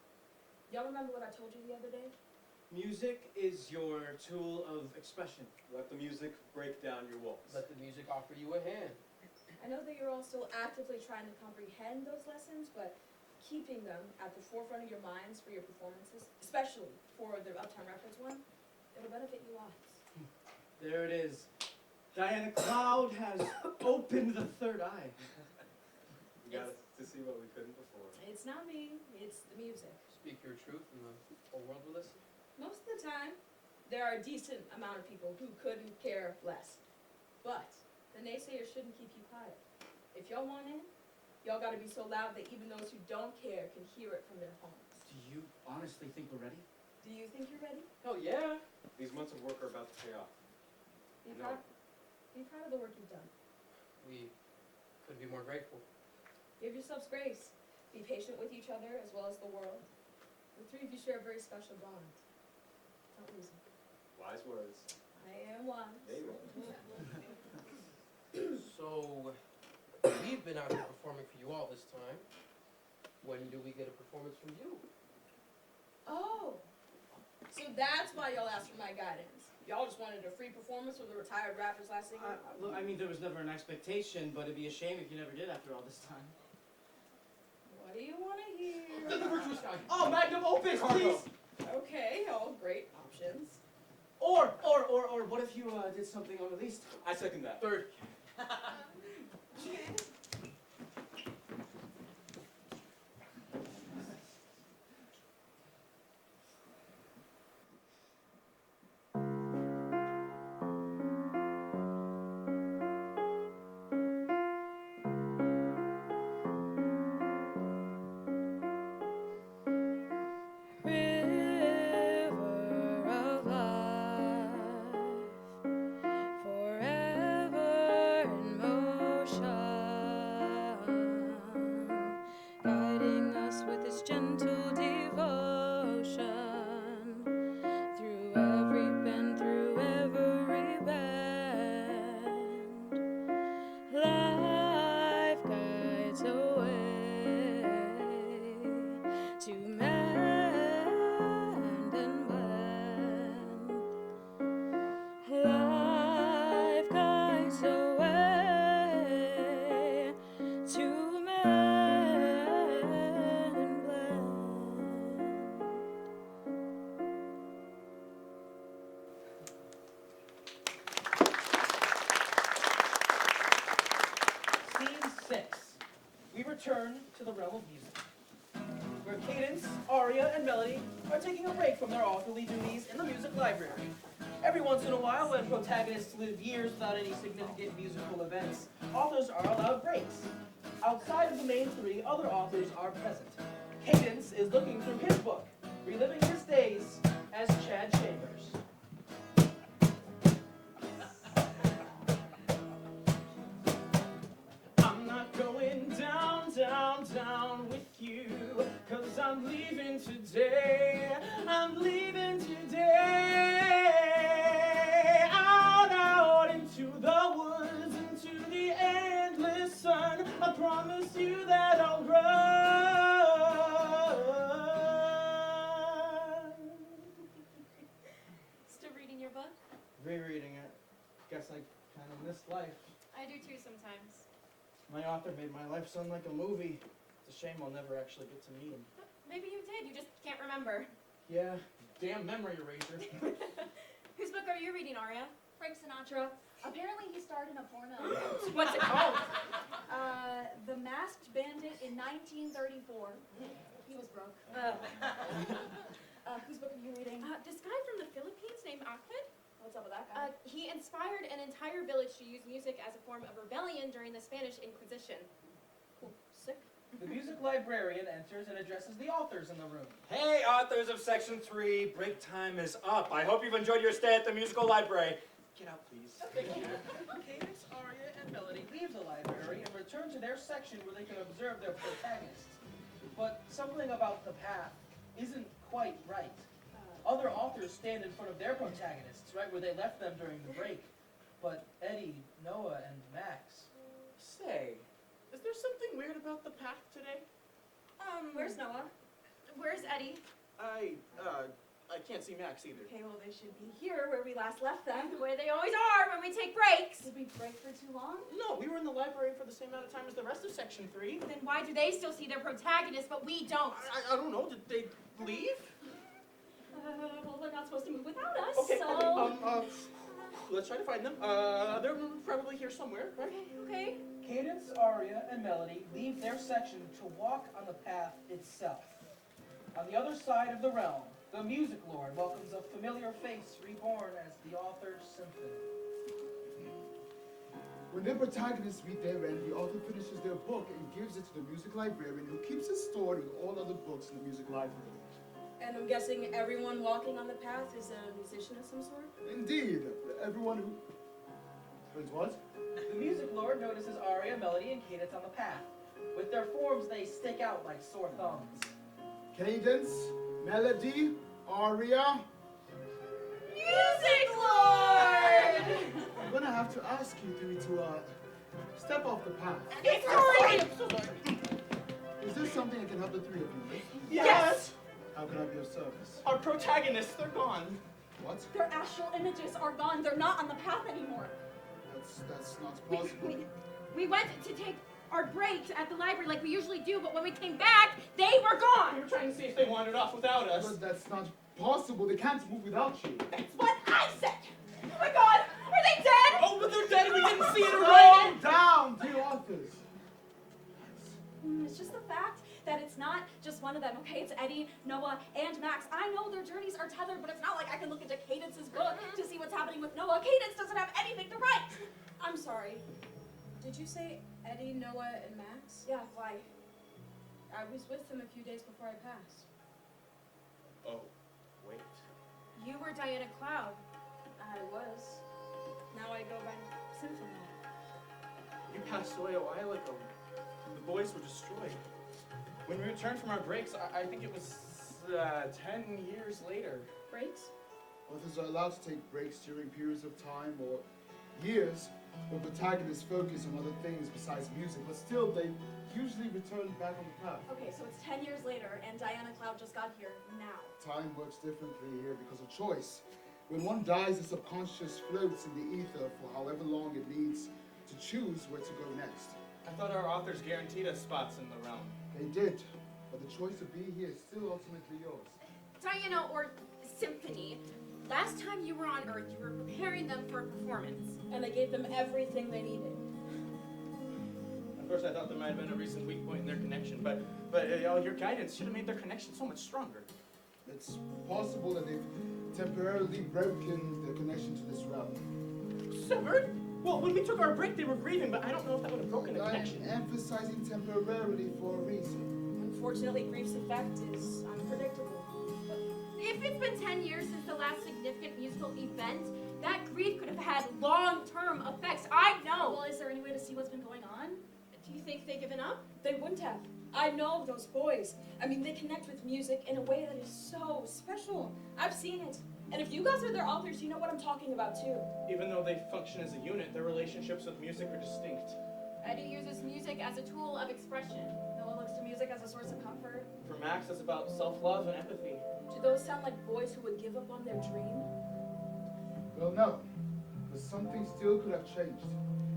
Y'all remember what I told you the other day? Music is your tool of expression. Let the music break down your walls. Let the music offer you a hand. I know that you're all still actively trying to comprehend those lessons, but keeping them at the forefront of your minds for your performances, especially for the Uptown Records one, it'll benefit you lots. There it is. Diana Cloud has opened the third eye. We got to see what we couldn't before. It's not me, it's the music. speak your truth and the whole world will listen? Most of the time, there are a decent amount of people who couldn't care less. But the naysayers shouldn't keep you quiet. If y'all want in, y'all gotta be so loud that even those who don't care can hear it from their homes. Do you honestly think we're ready? Do you think you're ready? Hell yeah! These months of work are about to pay off. Be No. proud of the work you've done. We couldn't be more grateful. Give yourselves grace. Be patient with each other as well as the world. The three of you share a very special bond. Don't lose it. Wise words. I am one. There you go. So, we've been out here performing for you all this time. When do we get a performance from you? Oh, so that's why y'all asked for my guidance. Y'all just wanted a free performance with a retired rapper's last singer? Look, I mean, there was never an expectation, but it'd be a shame if you never did after all this time. What do you want to hear? The virtuous guy. Oh, magnum opus, please! Okay, all great options. Or what if you did something unreleased? I second that. Third. River of life, forever in motion, guiding us with its gentle devotion, through every bend, through every bend. Life guides away to mend and blend. Life guides away to mend and blend. Scene 6. We return to the realm of music, where Cadence, Aria, and Melody are taking a break from their authorly duties in the music library. Every once in a while, when protagonists live years without any significant musical events, authors are allowed breaks. Outside of the main three, other authors are present. Cadence is looking through his book, reliving his days as Chad Chambers. I'm not going down, down, down with you, 'cause I'm leaving today. I'm leaving today. Out into the woods, into the endless sun. I promise you that I'll run. Still reading your book? Rereading it. Guess I kind of missed life. I do too sometimes. My author made my life sound like a movie. It's a shame I'll never actually get to meet him. Maybe you did, you just can't remember. Yeah, damn memory eraser. Whose book are you reading, Aria? Frank Sinatra. Apparently he starred in a porno. What's it called? The Masked Bandit in 1934. He was broke. Whose book are you reading? This guy from the Philippines named Ahmed, What's up with that guy? he inspired an entire village to use music as a form of rebellion during the Spanish Inquisition. Cool. Sick. The music librarian enters and addresses the authors in the room. Hey, authors of Section 3, break time is up. I hope you've enjoyed your stay at the musical library. Get out, please. Cadence, Aria, and Melody leave the library and return to their section where they can observe their protagonists. But something about the path isn't quite right. Other authors stand in front of their protagonists, right where they left them during the break. But Eddie, Noah, and Max. Say, is there something weird about the path today? Where's Noah? Where's Eddie? I can't see Max either. Okay, well, they should be here where we last left them. Where they always are when we take breaks. Did we break for too long? No, we were in the library for the same amount of time as the rest of Section 3. Then why do they still see their protagonist but we don't? I don't know, did they leave? Well, they're not supposed to move without us, Okay, so... okay, let's try to find them. They're probably here somewhere, right? Okay. Cadence, Aria, and Melody leave their section to walk on the path itself. On the other side of the realm, the Music Lord welcomes a familiar face reborn as the author's symphony. When their protagonists meet their end, the author finishes their book and gives it to the music librarian, who keeps it stored with all other books in the music library. And I'm guessing everyone walking on the path is a musician of some sort? Indeed, everyone who... Wait, what? The Music Lord notices aria, melody, and cadence on the path. With their forms, they stick out like sore thumbs. Cadence, melody, aria. Music Lord! I'm gonna have to ask you three to step off the path. I'm so sorry. Is there something I can help the three of you with? Yes! How can I be of service? Our protagonists, they're gone. What? Their astral images are gone. They're not on the path anymore. That's not possible. We went to take our breaks at the library like we usually do, but when we came back, they were We gone! were trying to see if they wandered off without us. But that's not possible. They can't move without you. That's what I said! Oh my god! Are they dead? Oh, but they're dead and we didn't see it Slow right! down, dear authors. It's just the fact that it's not just one of them, okay? It's Eddie, Noah, and Max. I know their journeys are tethered, but it's not like I can look into Cadence's book to see what's happening with Noah. Cadence doesn't have anything to write. I'm sorry. Did you say Eddie, Noah, and Max? Yeah, why? I was with them a few days before I passed. Oh, wait. You were Diana Cloud. I was. Now I go by Symphony. You passed away a while ago. The boys were destroyed. When we returned from our breaks, I think it was 10 years later. Breaks? Authors are allowed to take breaks during periods of time or years when protagonists focus on other things besides music, but still they usually return back on the path. Okay, so it's 10 years later, and Diana Cloud just got here now. Time works differently here because of choice. When one dies, the subconscious floats in the ether for however long it needs to choose where to go next. I thought our authors guaranteed us spots in the realm. They did, but the choice to be here is still ultimately yours. Diana, or Symphony, last time you were on Earth, you were preparing them for a performance. And I gave them everything they needed. At first I thought there might have been a recent weak point in their connection, but your guidance should have made their connection so much stronger. It's possible that they've temporarily broken their connection to this realm. Severed? Well, when we took our break, they were grieving, but I don't know if that would have broken the connection. I'm emphasizing temporarily for a reason. Unfortunately, grief's effect is unpredictable. If it's been 10 years since the last significant musical event, that grief could have had long-term effects. I know. Well, is there any way to see what's been going on? Do you think they've given up? They wouldn't have. I know those boys. I mean, they connect with music in a way that is so special. I've seen it. And if you guys are their authors, you know what I'm talking about too. Even though they function as a unit, their relationships with music are distinct. Eddie uses music as a tool of expression. Noah looks to music as a source of comfort. For Max, it's about self-love and empathy. Do those sound like boys who would give up on their dream? Well, no, but something still could have changed.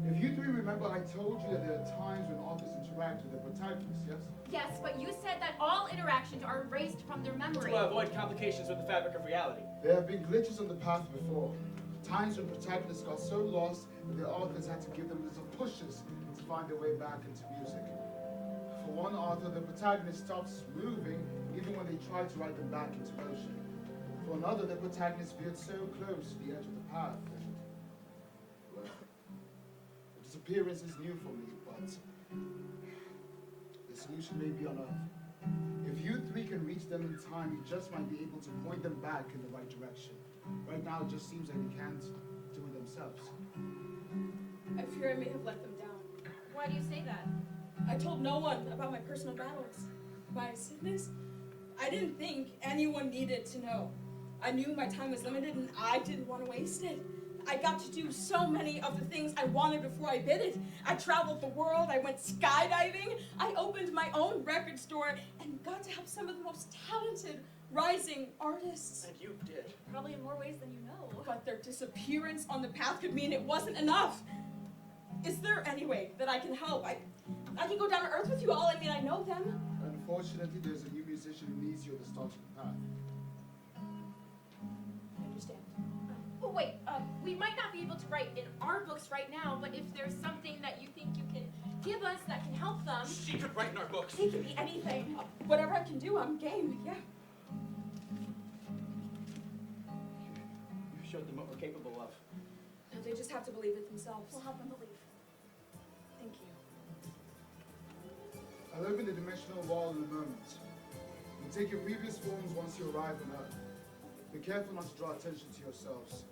If you three remember, I told you that there are times when authors interact with their protagonists, yes? Yes, but you said that all interactions are erased from their memory. To avoid complications with the fabric of reality. There have been glitches on the path before. Times when protagonists got so lost that their authors had to give them little pushes to find their way back into music. For one author, the protagonist stops moving even when they try to write them back into motion. For another, the protagonist veered so close to the edge of the path and, well, the disappearance is new for me, but the solution may be on Earth. If you three can reach them in time, you just might be able to point them back in the right direction. Right now, it just seems like they can't do it themselves. I fear I may have let them down. Why do you say that? I told no one about my personal battles. My sickness? I didn't think anyone needed to know. I knew my time was limited and I didn't want to waste it. I got to do so many of the things I wanted before I did it. I traveled the world, I went skydiving, I opened my own record store, and got to help some of the most talented rising artists. And you did. Probably in more ways than you know. But their disappearance on the path could mean it wasn't enough. Is there any way that I can help? I can go down to Earth with you all. I mean, I know them. Unfortunately, there's a new musician who needs you at the start of the path. I understand. Oh, wait, we might not be able to write in our books right now, but if there's something that you think you can give us that can help help them. She could write in our books. He can be anything. Whatever I can do, I'm game. Yeah. You showed them what we're capable of. No, they just have to believe it themselves. We'll help them believe. Thank you. I live in the dimensional wall of the moment. You take your previous forms once you arrive on Earth. Be careful not to draw attention to yourselves.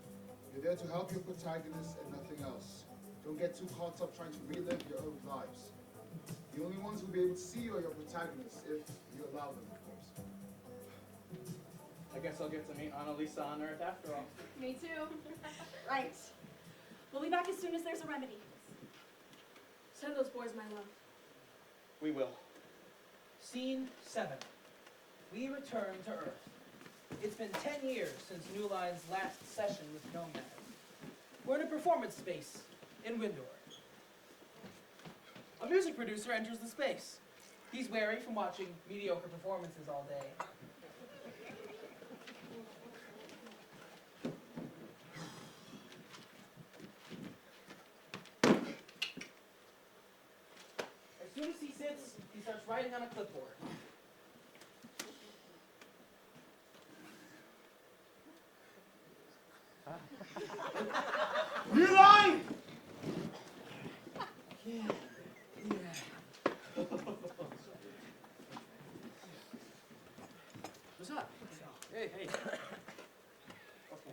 You're there to help your protagonist and nothing else. Don't get too caught up trying to relive your own lives. The only ones who'll be able to see you are your protagonists, if you allow them, of course. I guess I'll get to meet Annalisa on Earth after all. Me too. Right. We'll be back as soon as there's a remedy. Send those boys my love. We will. Scene 7. We return to Earth. It's been 10 years since New Line's last session with Nomad. We're in a performance space in Windor. A music producer enters the space. He's weary from watching mediocre performances all day. As soon as he sits, he starts writing on a clipboard. New Line! What's up? Hey, hey. Okay.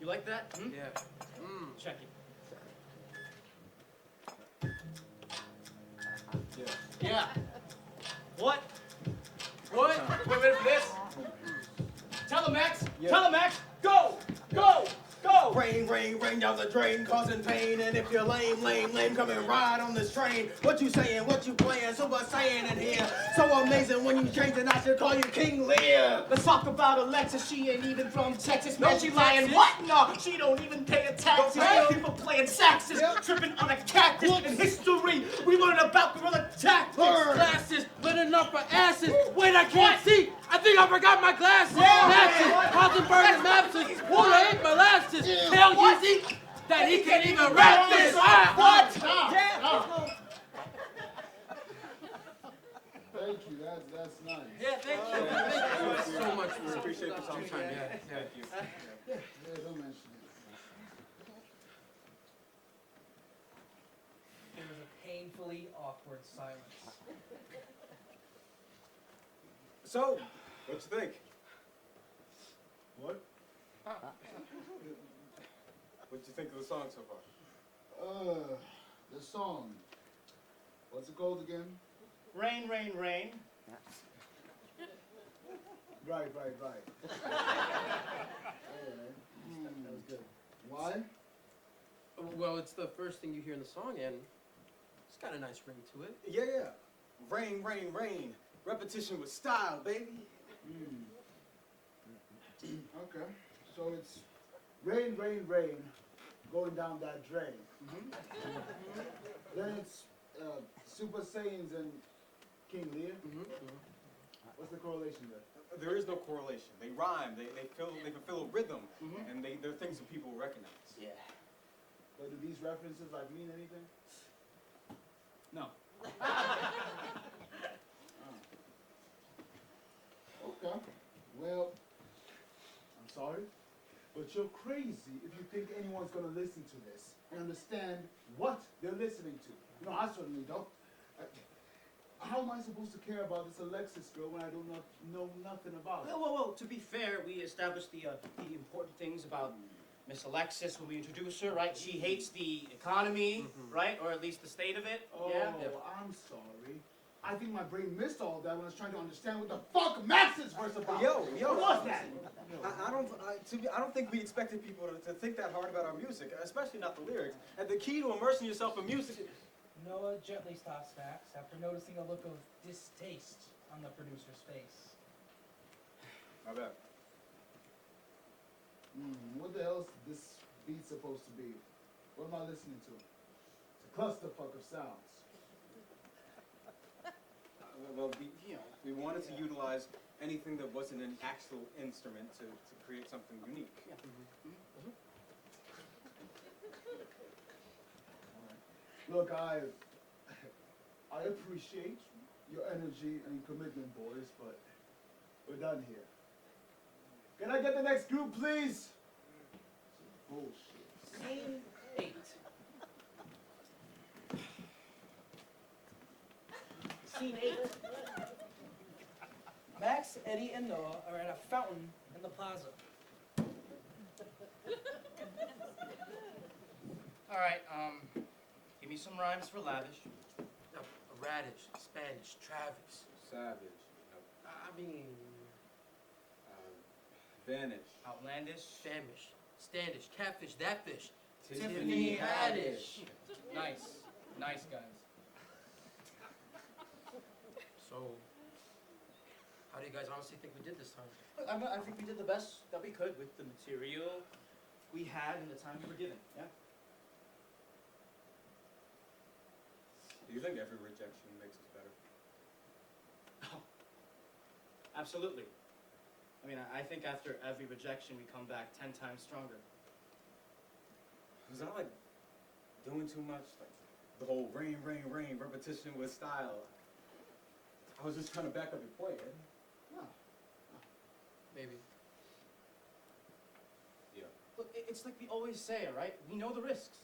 You like that? Hmm? Yeah. Check it. Yeah. Yeah. What? What? Wait a minute for this. Tell him, Max. Yeah. Tell him, Max. Go! Go! Go! Rain, rain, rain down the drain, causing pain. And if you're lame, lame, lame, come and ride on this train. What you saying, what you playing, so what's saying in here? So amazing when you change and I should call you King Lear. Let's talk about Alexis. She ain't even from Texas. Man, No, she lying. Texas. What? No, she don't even pay a tax. Hey. People playing saxes, tripping on a cactus. In history, we learned about guerrilla tactics. Glasses, learning up for asses. Wait, I can't see. I think I forgot my glasses. Yeah. Maxes, Hossenberg and Mapses. Water ain't molasses. Tell Yeezy that he can't even rap this. What? Thank you, that's nice. Yeah, thank you. Yeah. Thank you so much We for appreciate this all the time. Yeah, yeah. Thank you. Yeah, don't mention it. There was a painfully awkward silence. So, what you think? What? What you think of the song so far? The song. What's it called again? Rain, rain, rain. Right. Alright. That was good. Why? Well, it's the first thing you hear in the song, and it's got a nice ring to it. Yeah. Rain, rain, rain. Repetition with style, baby. Okay. So it's rain, rain, rain, going down that drain. Then it's Super Saiyans and King Lear. What's the correlation there? There is no correlation. They rhyme. They fulfill a rhythm, and they're things that people recognize. Yeah. But do these references like mean anything? No. Okay. Well, I'm sorry, but you're crazy if you think anyone's gonna listen to this and understand what they're listening to. You know, I certainly don't. How am I supposed to care about this Alexis girl when I do not know nothing about her? Well, to be fair, we established the important things about Miss Alexis when we introduced her, right? She hates the economy, right? Or at least the state of it. Oh, Yeah. I'm sorry. I think my brain missed all that when I was trying to understand what the fuck Max's verse about. Yo. What was that? I don't think we expected people to think that hard about our music, especially not the lyrics. And the key to immersing yourself in music. Noah gently stops Max after noticing a look of distaste on the producer's face. My bad. What the hell is this beat supposed to be? What am I listening to? It's a clusterfuck of sounds. Well, we wanted to utilize anything that wasn't an actual instrument to create something unique. Look, I appreciate your energy and commitment, boys, but we're done here. Can I get the next group, please? Bullshit. Scene 8. Scene 8. Max, Eddie, and Noah are at a fountain in the plaza. All right, give me some rhymes for lavish. No, radish, Spanish, Travis. Savage. I mean, Vanish. Outlandish. famish, standish, catfish, that fish. Tiffany Haddish. Nice. Nice, guys. So, how do you guys honestly think we did this time? Look, I think we did the best that we could with the material we had and the time we were given. Yeah. Do you think every rejection makes us better? Oh, absolutely. I mean, I think after every rejection, we come back 10 times stronger. Was I like doing too much? Like the whole rain, rain, rain, repetition with style. I was just trying to back up your point, Ed. No. Maybe. Yeah. Look, it's like we always say, all right? We know the risks.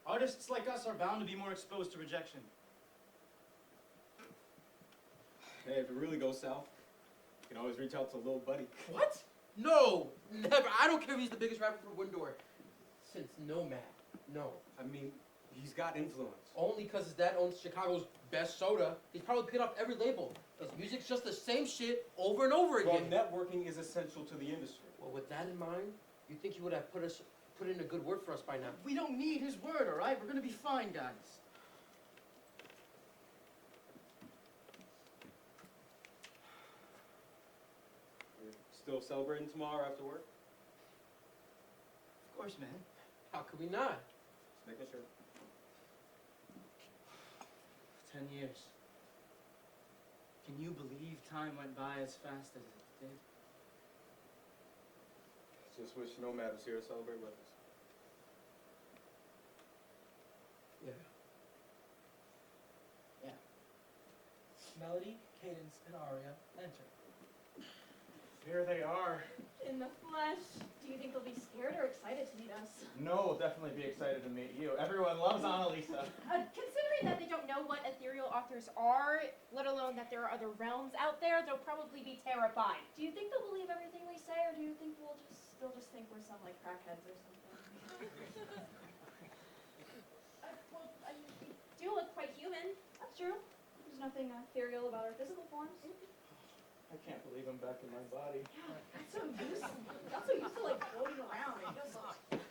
Artists like us are bound to be more exposed to rejection. Hey, if it really goes south, you can always reach out to Lil Buddy. What? No, never. I don't care if he's the biggest rapper from Windor. Since Nomad, no. I mean, he's got influence. Only because his dad owns Chicago's best soda. He's probably picked up every label. His music's just the same shit over and over Well, again. networking is essential to the industry. Well, with that in mind, you think he would have put in a good word for us by now? We don't need his word, all right? We're gonna be fine, guys. You're still celebrating tomorrow after work? Of course, man. How could we not? Just making sure. 10 years. Can you believe time went by as fast as it did? Just wish Nomad was here to celebrate with us. Yeah. Yeah. Melody, Cadence, and Aria enter. Here they are. In the flesh. Do you think they'll be scared or excited to meet us? No, will definitely be excited to meet you. Everyone loves Annalisa. Considering that they don't know what ethereal authors are, let alone that there are other realms out there, they'll probably be terrified. Do you think they'll believe everything we say, or do you think they'll just think we're some like crackheads or something? Well, you do look quite human. That's true. There's nothing ethereal about our physical forms. I can't believe I'm back in my body. Yeah, that's so used to like floating around and just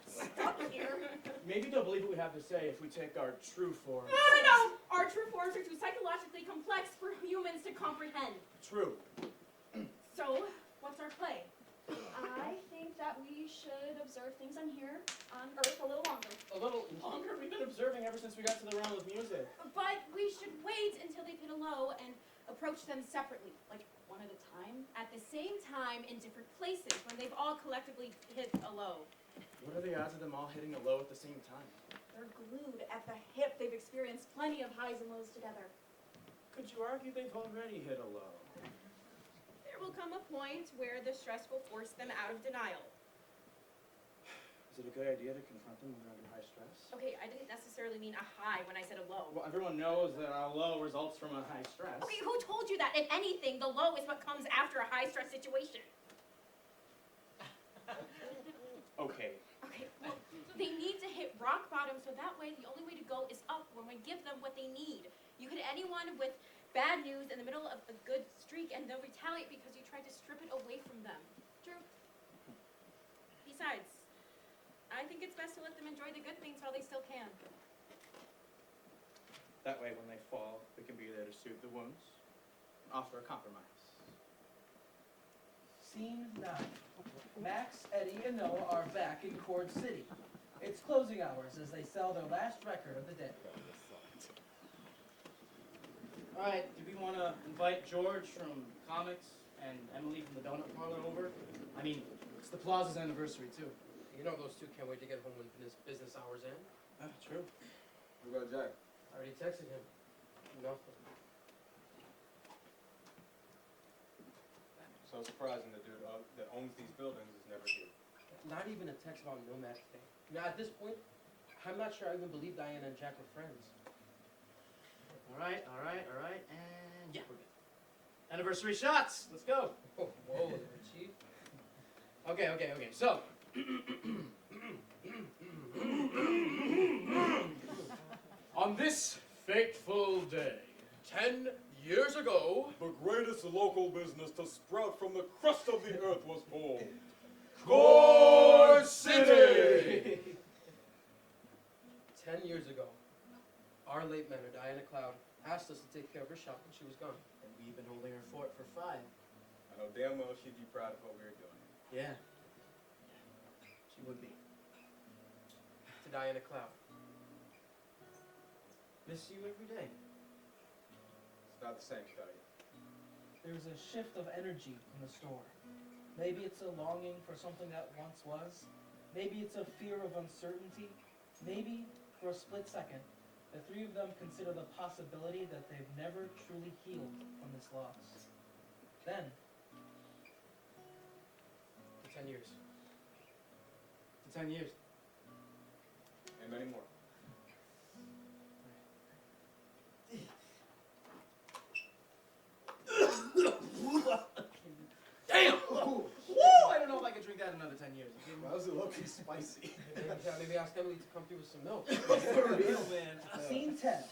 stuck here. Maybe they'll believe what we have to say if we take our true form. No! Our true forms are too psychologically complex for humans to comprehend. True. So, what's our play? I think that we should observe things on here on Earth a little longer. A little longer? We've been observing ever since we got to the realm of music. But we should wait until they've hit a low and approach them separately, like one at a time, at the same time in different places, when they've all collectively hit a low. What are the odds of them all hitting a low at the same time? They're glued at the hip. They've experienced plenty of highs and lows together. Could you argue they've already hit a low? There will come a point where the stress will force them out of denial. Is it a good idea to confront them when they're under high stress? Okay, I didn't necessarily mean a high when I said a low. Well, everyone knows that a low results from a high stress. Okay, who told you that? If anything, the low is what comes after a high stress situation. Okay. Okay, well, they need to hit rock bottom, so that way the only way to go is up when we give them what they need. You hit anyone with bad news in the middle of a good streak and they'll retaliate because you tried to strip it away from them. True. Besides, I think it's best to let them enjoy the good things while they still can. That way, when they fall, we can be there to soothe the wounds, offer a compromise. Scene 9. Max, Eddie, and Noah are back in Cord City. It's closing hours as they sell their last record of the day. All right, do we want to invite George from comics and Emily from the Donut Parlor over? I mean, it's the Plaza's anniversary, too. You know those two can't wait to get home when business hours end. True. What about Jack? I already texted him. Nothing. So surprising the dude that owns these buildings is never here. Not even a text about Nomad today. Now at this point, I'm not sure I even believe Diana and Jack were friends. All right, and yeah, we're good. Anniversary shots. Let's go. Oh, whoa, Chief. Okay. So. On this fateful day, 10 years ago, the greatest local business to sprout from the crust of the earth was formed. Core City! 10 years ago, our late mentor, Diana Cloud, asked us to take care of her shop when she was gone. And we've been holding her fort for 5. I know damn well she'd be proud of what we were doing. Yeah. She would be. To Diana Cloud. Miss you every day. It's not the same, Scotty. There's a shift of energy in the store. Maybe it's a longing for something that once was. Maybe it's a fear of uncertainty. Maybe, for a split second, the three of them consider the possibility that they've never truly healed from this loss. Then, For 10 years. For 10 years. And many more. Damn! Woo! I don't know if I can drink that in another 10 years. That was a little too spicy. Maybe ask Emily to come through with some milk. For real, man. Scene 10.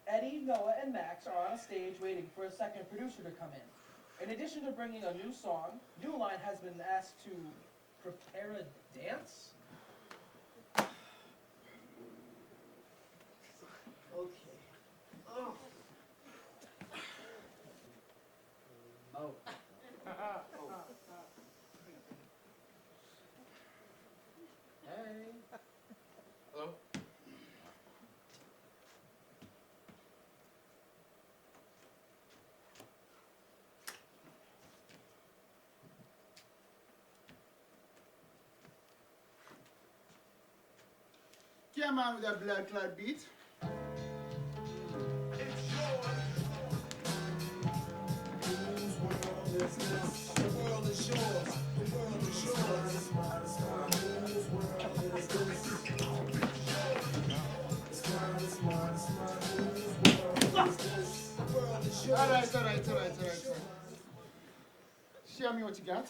Eddie, Noah, and Max are on a stage waiting for a second producer to come in. In addition to bringing a new song, New Line has been asked to prepare a dance? Okay. Oh. Oh. Hey. Hello? Come on with that blood clot beat. All right. Show me what you got.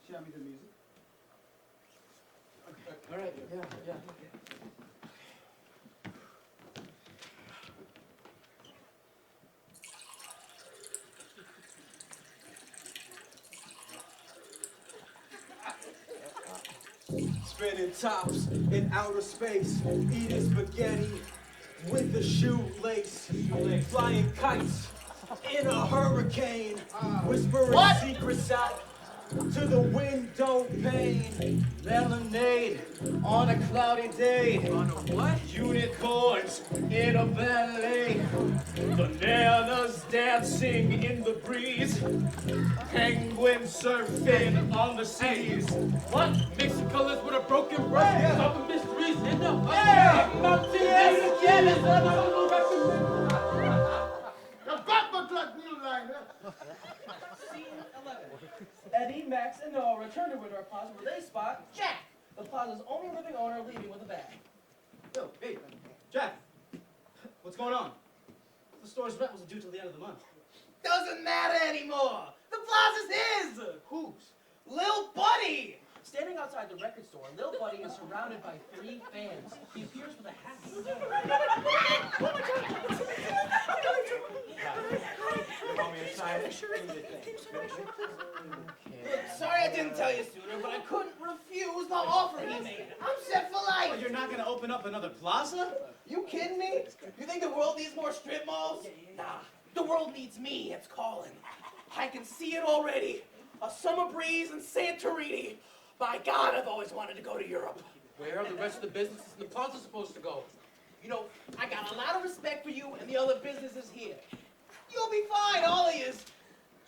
Show me the music. All right, yeah. Spinning tops in outer space, eating spaghetti with the shoelace, flying kites in a hurricane, whispering secrets out to the window pane. Lemonade on a cloudy day. On a what? Unicorns in a ballet. Bananas dancing in the breeze. Penguins surfing on the seas. What? Mixing colors with a broken brush. Yeah. Solving mysteries in the Yeah. mountains. The Batman clock New Line. Scene 11. Eddie, Max, and Noah return to Winter Plaza where they spot Jack, the plaza's only living owner, leaving with a bag. Yo, hey, Jack. What's going on? The store's rent wasn't due till the end of the month. Doesn't matter anymore. The plaza's his. Whose? Lil Buddy. Standing outside the record store, Lil Buddy is surrounded by 3 fans. He appears with a hat. Sorry I didn't tell you sooner, but I couldn't refuse the offer he made. I'm set for Oh, life. you're not gonna open up another plaza? You kidding me? You think the world world needs more strip malls? Nah, the world needs me, it's calling. I can see it already. A summer breeze in Santorini. My God, I've always wanted to go to Europe. Where are the rest of the businesses in the plaza supposed to go? You know, I got a lot of respect for you and the other businesses here. You'll be fine, all of yous.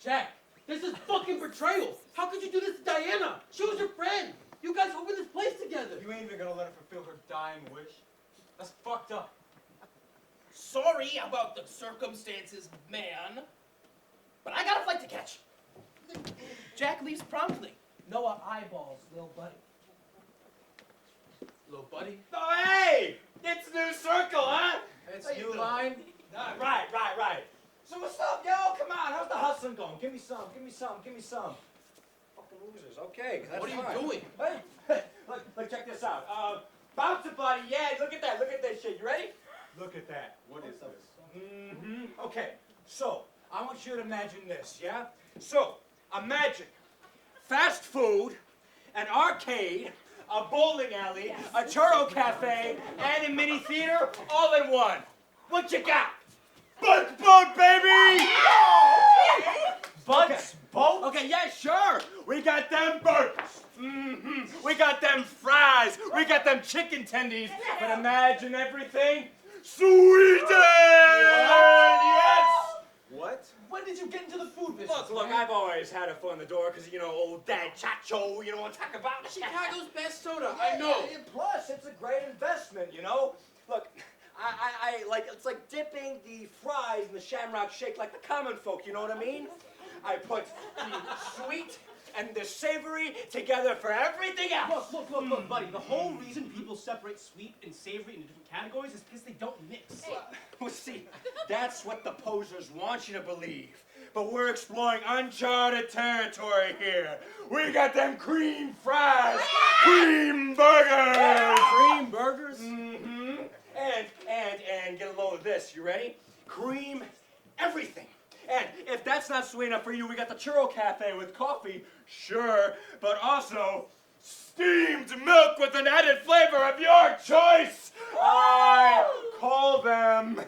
Jack, this is fucking betrayal. How could you do this to Diana? She was your friend. You guys opened this place together. You ain't even gonna let her fulfill her dying wish? That's fucked up. Sorry about the circumstances, man. But I got a flight to catch. Jack leaves promptly. Noah eyeballs Lil Buddy. Little buddy. Oh, hey! It's New Circle, huh? It's How you New doing? Line. Right. So what's up, yo? Come on, how's the hustling going? Give me some. Fucking losers, okay, that's What are you fine. doing? Hey, look, check this out. Bouncer Buddy, yeah, look at that shit. You ready? Look at that. What is this? Okay, so, I want you to imagine this, yeah? So, imagine fast food, an arcade, a bowling alley, a churro cafe, and a mini theater all in one. What you got? Bugs Boat, baby! Bugs Boat? Okay, yeah, sure. We got them burgers. We got them fries. We got them chicken tendies. But imagine everything Sweden! Yes! What? When did you get into the food business? Look, I've always had a foot in the door because, you know, old Dad Chacho, you know what I'm talking about? Chicago's best soda. I know. Yeah, plus, it's a great investment, you know? Look, I like, it's like dipping the fries in the Shamrock Shake like the common folk, you know what I mean? I put the sweet and the savory together for everything else. Look, buddy. The whole reason people separate sweet and savory into different categories is because they don't mix. Well, see, that's what the posers want you to believe. But we're exploring uncharted territory here. We got them cream fries, cream burgers. Cream burgers? Mm-hmm. And get a load of this. You ready? Cream everything. And if that's not sweet enough for you, we got the Churro Cafe with coffee, sure, but also steamed milk with an added flavor of your choice. I call them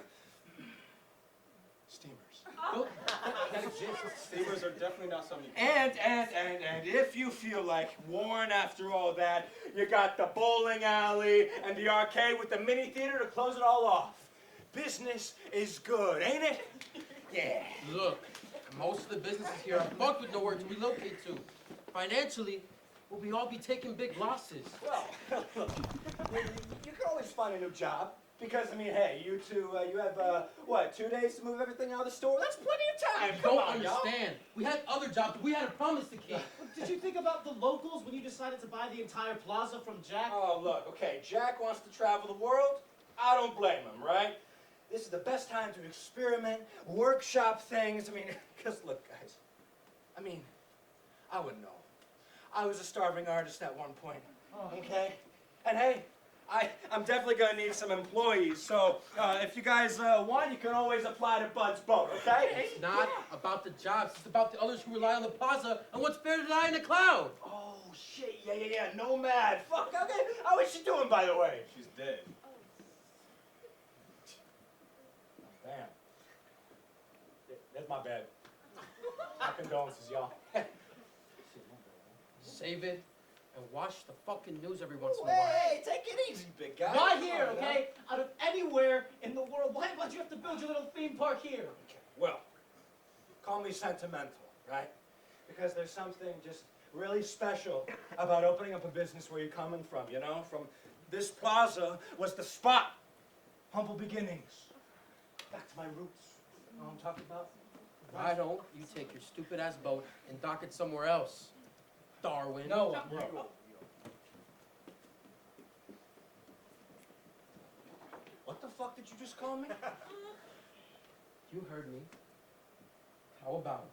steamers. That exists. Steamers are definitely not something. And if you feel like Warren after all that, you got the bowling alley and the arcade with the mini theater to close it all off. Business is good, ain't it? Yeah. Look, most of the businesses here are fucked with nowhere to relocate to. Financially, will we all be taking big losses? Well, look, you can always find a new job. Because, I mean, hey, you two, you have, 2 days to move everything out of the store? That's plenty of time. You Come don't on, y'all. understand. We had other jobs, but we had a promise to keep. Did you think about the locals when you decided to buy the entire plaza from Jack? Oh, look, okay, Jack wants to travel the world. I don't blame him, right? This is the best time to experiment, workshop things. I mean, because look, guys, I mean, I wouldn't know. I was a starving artist at one point, okay? And hey, I'm definitely gonna need some employees, so if you guys want, you can always apply to Bud's Boat, okay? It's not about the jobs, it's about the others who rely on the plaza and what's fair to die in the cloud. Oh, shit, yeah, Nomad. Fuck, okay. How is she doing, by the way? She's dead. Damn. That's my bad. My condolences, y'all. Save it and watch the fucking news every once in a while. Hey, take it easy, big guy. Why Come here, on, okay? Out of anywhere in the world, why'd you have to build your little theme park here? Well, call me sentimental, right? Because there's something just really special about opening up a business where you're coming from, you know? From this plaza was the spot. Humble beginnings. Back to my roots. You know what I'm talking about? Why don't you take your stupid ass boat and dock it somewhere else? Darwin. Noah. What the fuck did you just call me? You heard me. How about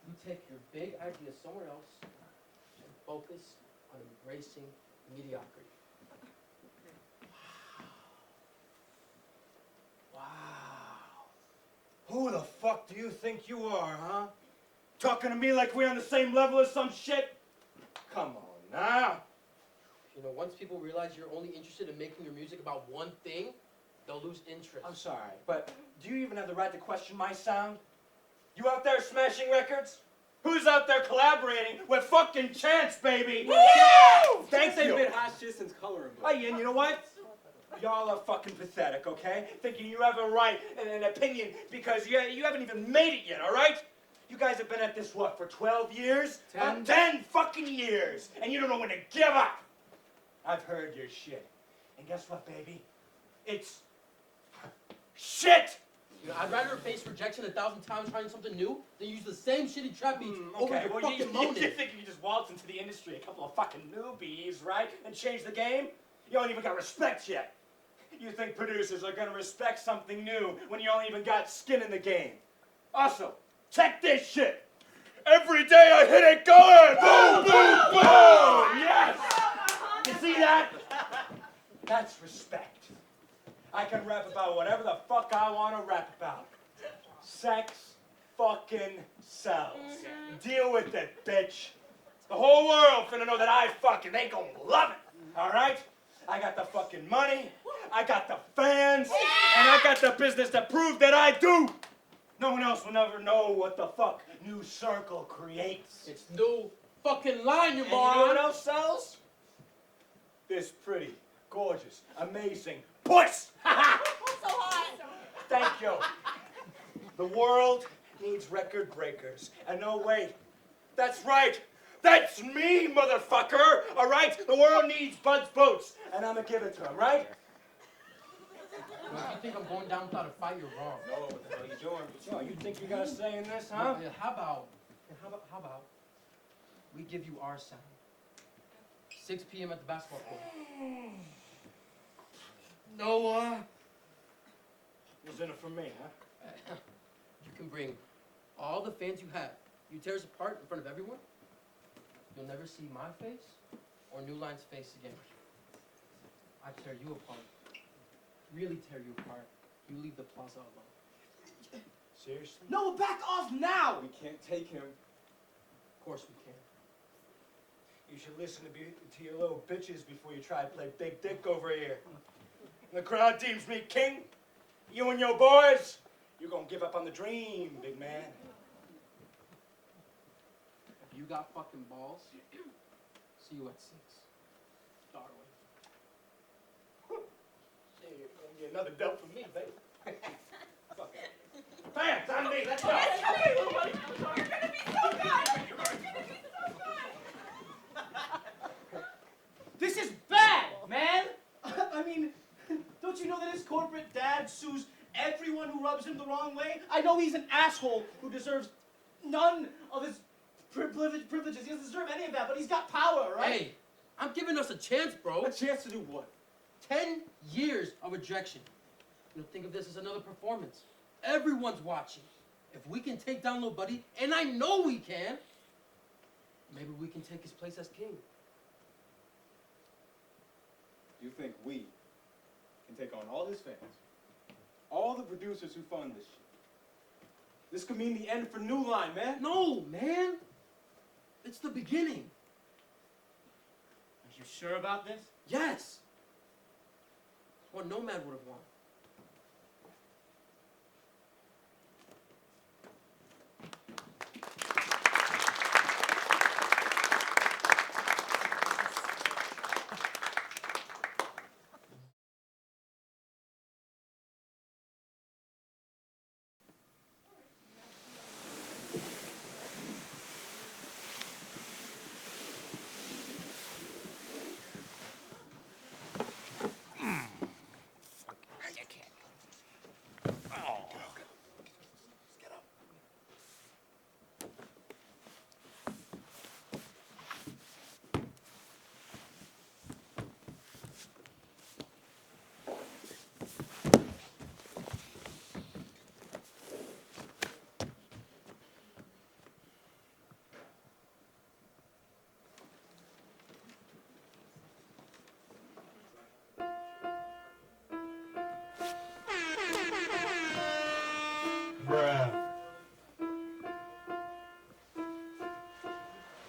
you take your big idea somewhere else and focus on embracing mediocrity? Wow. Who the fuck do you think you are, huh? Talking to me like we're on the same level as some shit? Come on now. You know, once people realize you're only interested in making your music about one thing, They'll lose interest. I'm sorry, but do you even have the right to question my sound? You out there smashing records? Who's out there collaborating with fucking Chance, baby? Woo! Thank They've you. been hot shit since coloring book. Hey, and you know what? Y'all are fucking pathetic, okay? Thinking you have a right and an opinion because you haven't even made it yet, all right? You guys have been at this, what, for 12 years? 10 fucking years! And you don't know when to give up! I've heard your shit. And guess what, baby? It's shit! You know, I'd rather face rejection 1,000 times trying something new than use the same shitty trap beats over Okay, your well, fucking you moaning. think you can just waltz into the industry, a couple of fucking newbies, right? And change the game? You don't even got respect yet. You think producers are gonna respect something new when you don't even got skin in the game. Also, check this shit. Every day I hit it going! Boom, boom, boom! Yes! You see that? That's respect. I can rap about whatever the fuck I want to rap about. Sex fucking sells. Deal with it, bitch. The whole world finna know that I fucking, they gon' love it. All right? I got the fucking money, I got the fans, and I got the business to prove that I do. No one else will never know what the fuck New Circle creates. It's new fucking line, you And moron. you know what else sells? This pretty, gorgeous, amazing puss. So hot. Thank you. The world needs record breakers. And no, wait. That's right. That's me, motherfucker. All right? The world needs Bud's Boats. And I'm going to give it to him, right? Well, if you think I'm going down without a fight, you're wrong. No, what the hell are you doing? Oh, you think you got a say in this, huh? Yeah, how about we give you our sound? 6 p.m. at the basketball court. Noah. What's in it for me, huh? You can bring all the fans you have. You tear us apart in front of everyone. You'll never see my face or New Line's face again. I tear you apart. Really tear you apart. You leave the plaza alone. Seriously? No, back off now! We can't take him. Of course we can. You should listen to your little bitches before you try to play big dick over here. The crowd deems me king. You and your boys, you're gonna give up on the dream, big man. If you got fucking balls, see you at 6. Darwin. Shit, you're gonna get another dub from me, baby. Fuck it. Fans, on me, let's go. You're gonna be so good. You're gonna be so good. This is bad, man! I mean, don't you know that his corporate dad sues everyone who rubs him the wrong way? I know he's an asshole who deserves none of his privileges. He doesn't deserve any of that, but he's got power, right? Hey, I'm giving us a chance, bro. A chance to do what? 10 years of rejection. You know, think of this as another performance. Everyone's watching. If we can take down Lil Buddy, and I know we can, maybe we can take his place as king. You think we can take on all his fans, all the producers who fund this shit? This could mean the end for New Line, man. No, man. It's the beginning. Are you sure about this? Yes. What Nomad would have won.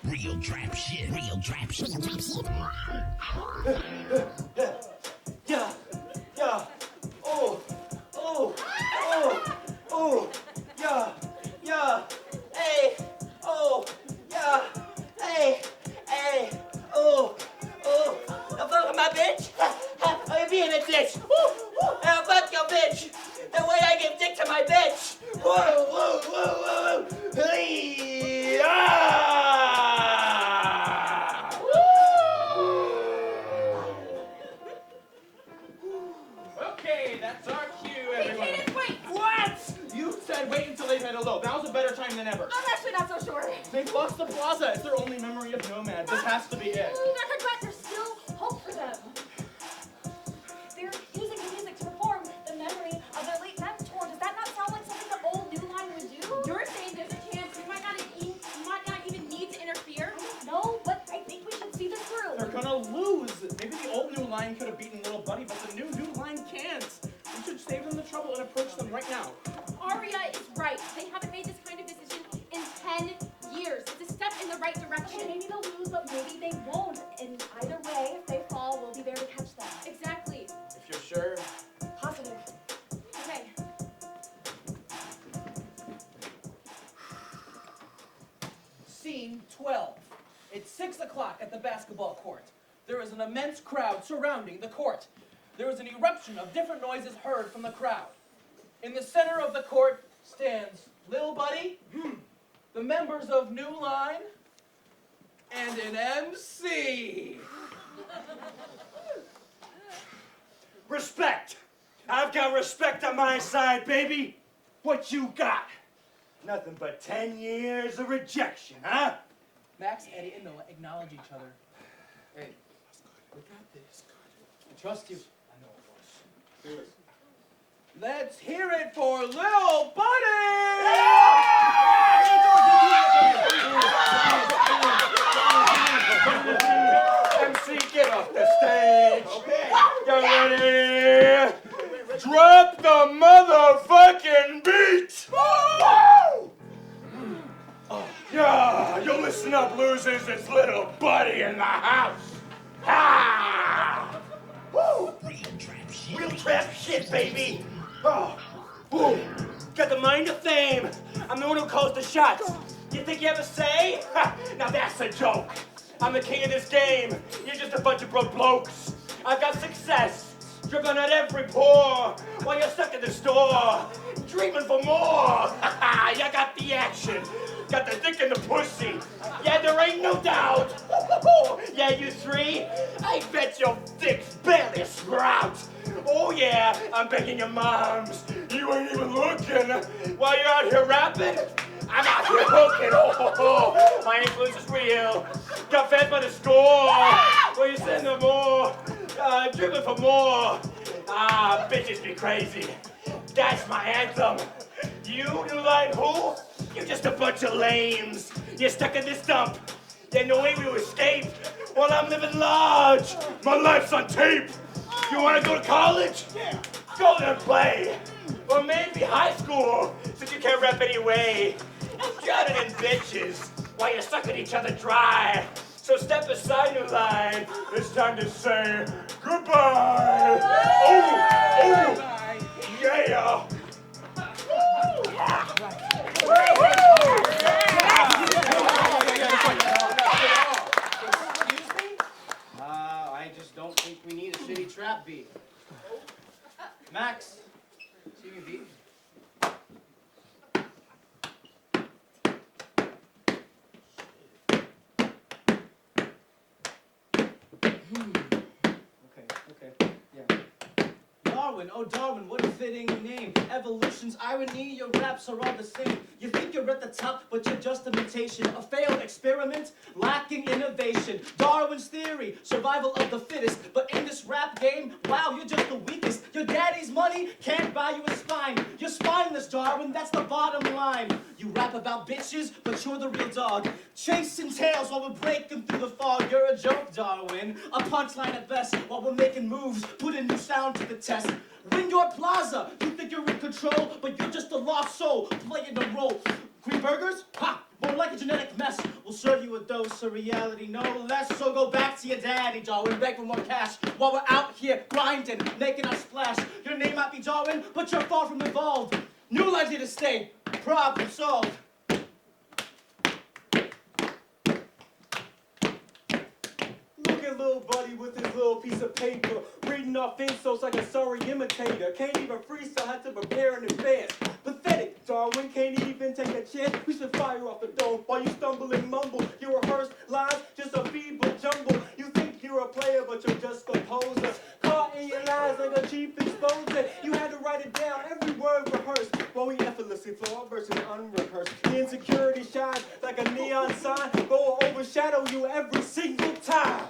Real trap shit. Real trap shit. Yeah. Oh. whoa, whoa, whoa, whoa, whoa. Hey, ah! Okay, that's our cue, Hey, everyone. Cadence, wait! What? You said wait until they've had a low. Now's a better time than ever. I'm actually not so sure. They've lost the plaza. It's their only memory of Nomad. This has to be it. They're correct. There's still hope for them. They're using the music to perform the memory of their late mentor. Does that not sound like something the old New Line would do? You're saying there's a chance we might not even need to interfere? No, but I think we should see this through. They're gonna lose. Maybe the old New Line could have beaten Little Buddy, but the new Line can't. We should save them the trouble and approach them right now. Aria is right. They haven't made this kind of decision in 10 years. It's a step in the right direction. Okay, maybe they'll lose, but maybe they won't. And either way, if they fall, we'll be there to catch them. Exactly. If you're sure. Positive. Okay. Scene 12. It's 6 o'clock at the basketball court. There is an immense crowd surrounding the court. There is an eruption of different noises heard from the crowd. In the center of the court stands Lil Buddy, the members of New Line, and an MC. Respect. I've got respect on my side, baby. What you got? Nothing but 10 years of rejection, huh? Max, Eddie, and Noah acknowledge each other. Hey, we got this. I trust you. I know, of course. Let's hear it for Lil Buddy! MC, get off the stage. Okay. Get ready. Drop the motherfucking beat. Yeah, you listen up, losers. It's Little Buddy in the house. Ha! Woo! Real trap shit, baby. Oh, woo. Got the mind of fame. I'm the one who calls the shots. You think you have a say? Ha, now that's a joke. I'm the king of this game. You're just a bunch of broke blokes. I've got success, dribbling out every pore, while you're stuck in the store, dreaming for more. You got the action, got the dick and the pussy. Yeah, there ain't no doubt. Yeah, you three, I bet your dick's barely sprout. Oh yeah, I'm begging your moms. You ain't even looking. While you're out here rapping, I'm out here hooking. Oh, my influence is real. Got fed by the score. Well, you send them more. Dribbling for more. Ah, bitches be crazy. That's my anthem. You, New Line who? You're just a bunch of lames. You're stuck in this dump. There's no way we will escape. Well, I'm living large. My life's on tape. You want to go to college? Yeah. Go there and play. Or maybe high school, since you can't rap anyway. I'm drowning in bitches while you're sucking each other dry. So step aside, New Line. It's time to say goodbye. Oh, yeah. Excuse me? I just don't think we need a shitty trap beat. Max, see me beat. Okay, yeah. Darwin, oh Darwin, what a fitting name. Evolution's irony, your raps are all the same. You think you're at the top, but you're just imitation. A failed experiment, lacking innovation. Darwin's theory, survival of the fittest. But in this rap game, wow, you're just the weakest. Your daddy's money can't buy you a spine. You're spineless, Darwin, that's the bottom line. You rap about bitches, but you're the real dog. Chasing tails while we're breaking through the fog. You're a joke, Darwin, a punchline at best. While we're making moves, putting new sound to the test. Win your plaza, you think you're in control, but you're just a lost soul, playing a role. Green burgers? Ha! More like a genetic mess. We'll serve you a dose of reality, no less. So go back to your daddy, Darwin, beg for more cash. While we're out here grinding, making our splash. Your name might be Darwin, but you're far from involved. New Line's here to stay. Problem solved. Look at little buddy with his little piece of paper, reading off insults like a sorry imitator. Can't even freestyle, had to prepare in advance. Pathetic, Darwin. you can't even take a chance. We should fire off the dome while you stumble and mumble. Your rehearsed lines, just a feeble jumble. You think you're a player, but you're just a poser. Caught in your lies like a cheap exposure. You had to write it down, every word rehearsed. While we effortlessly flow our verses unrehearsed. The insecurity shines like a neon sign, but will overshadow you every single time.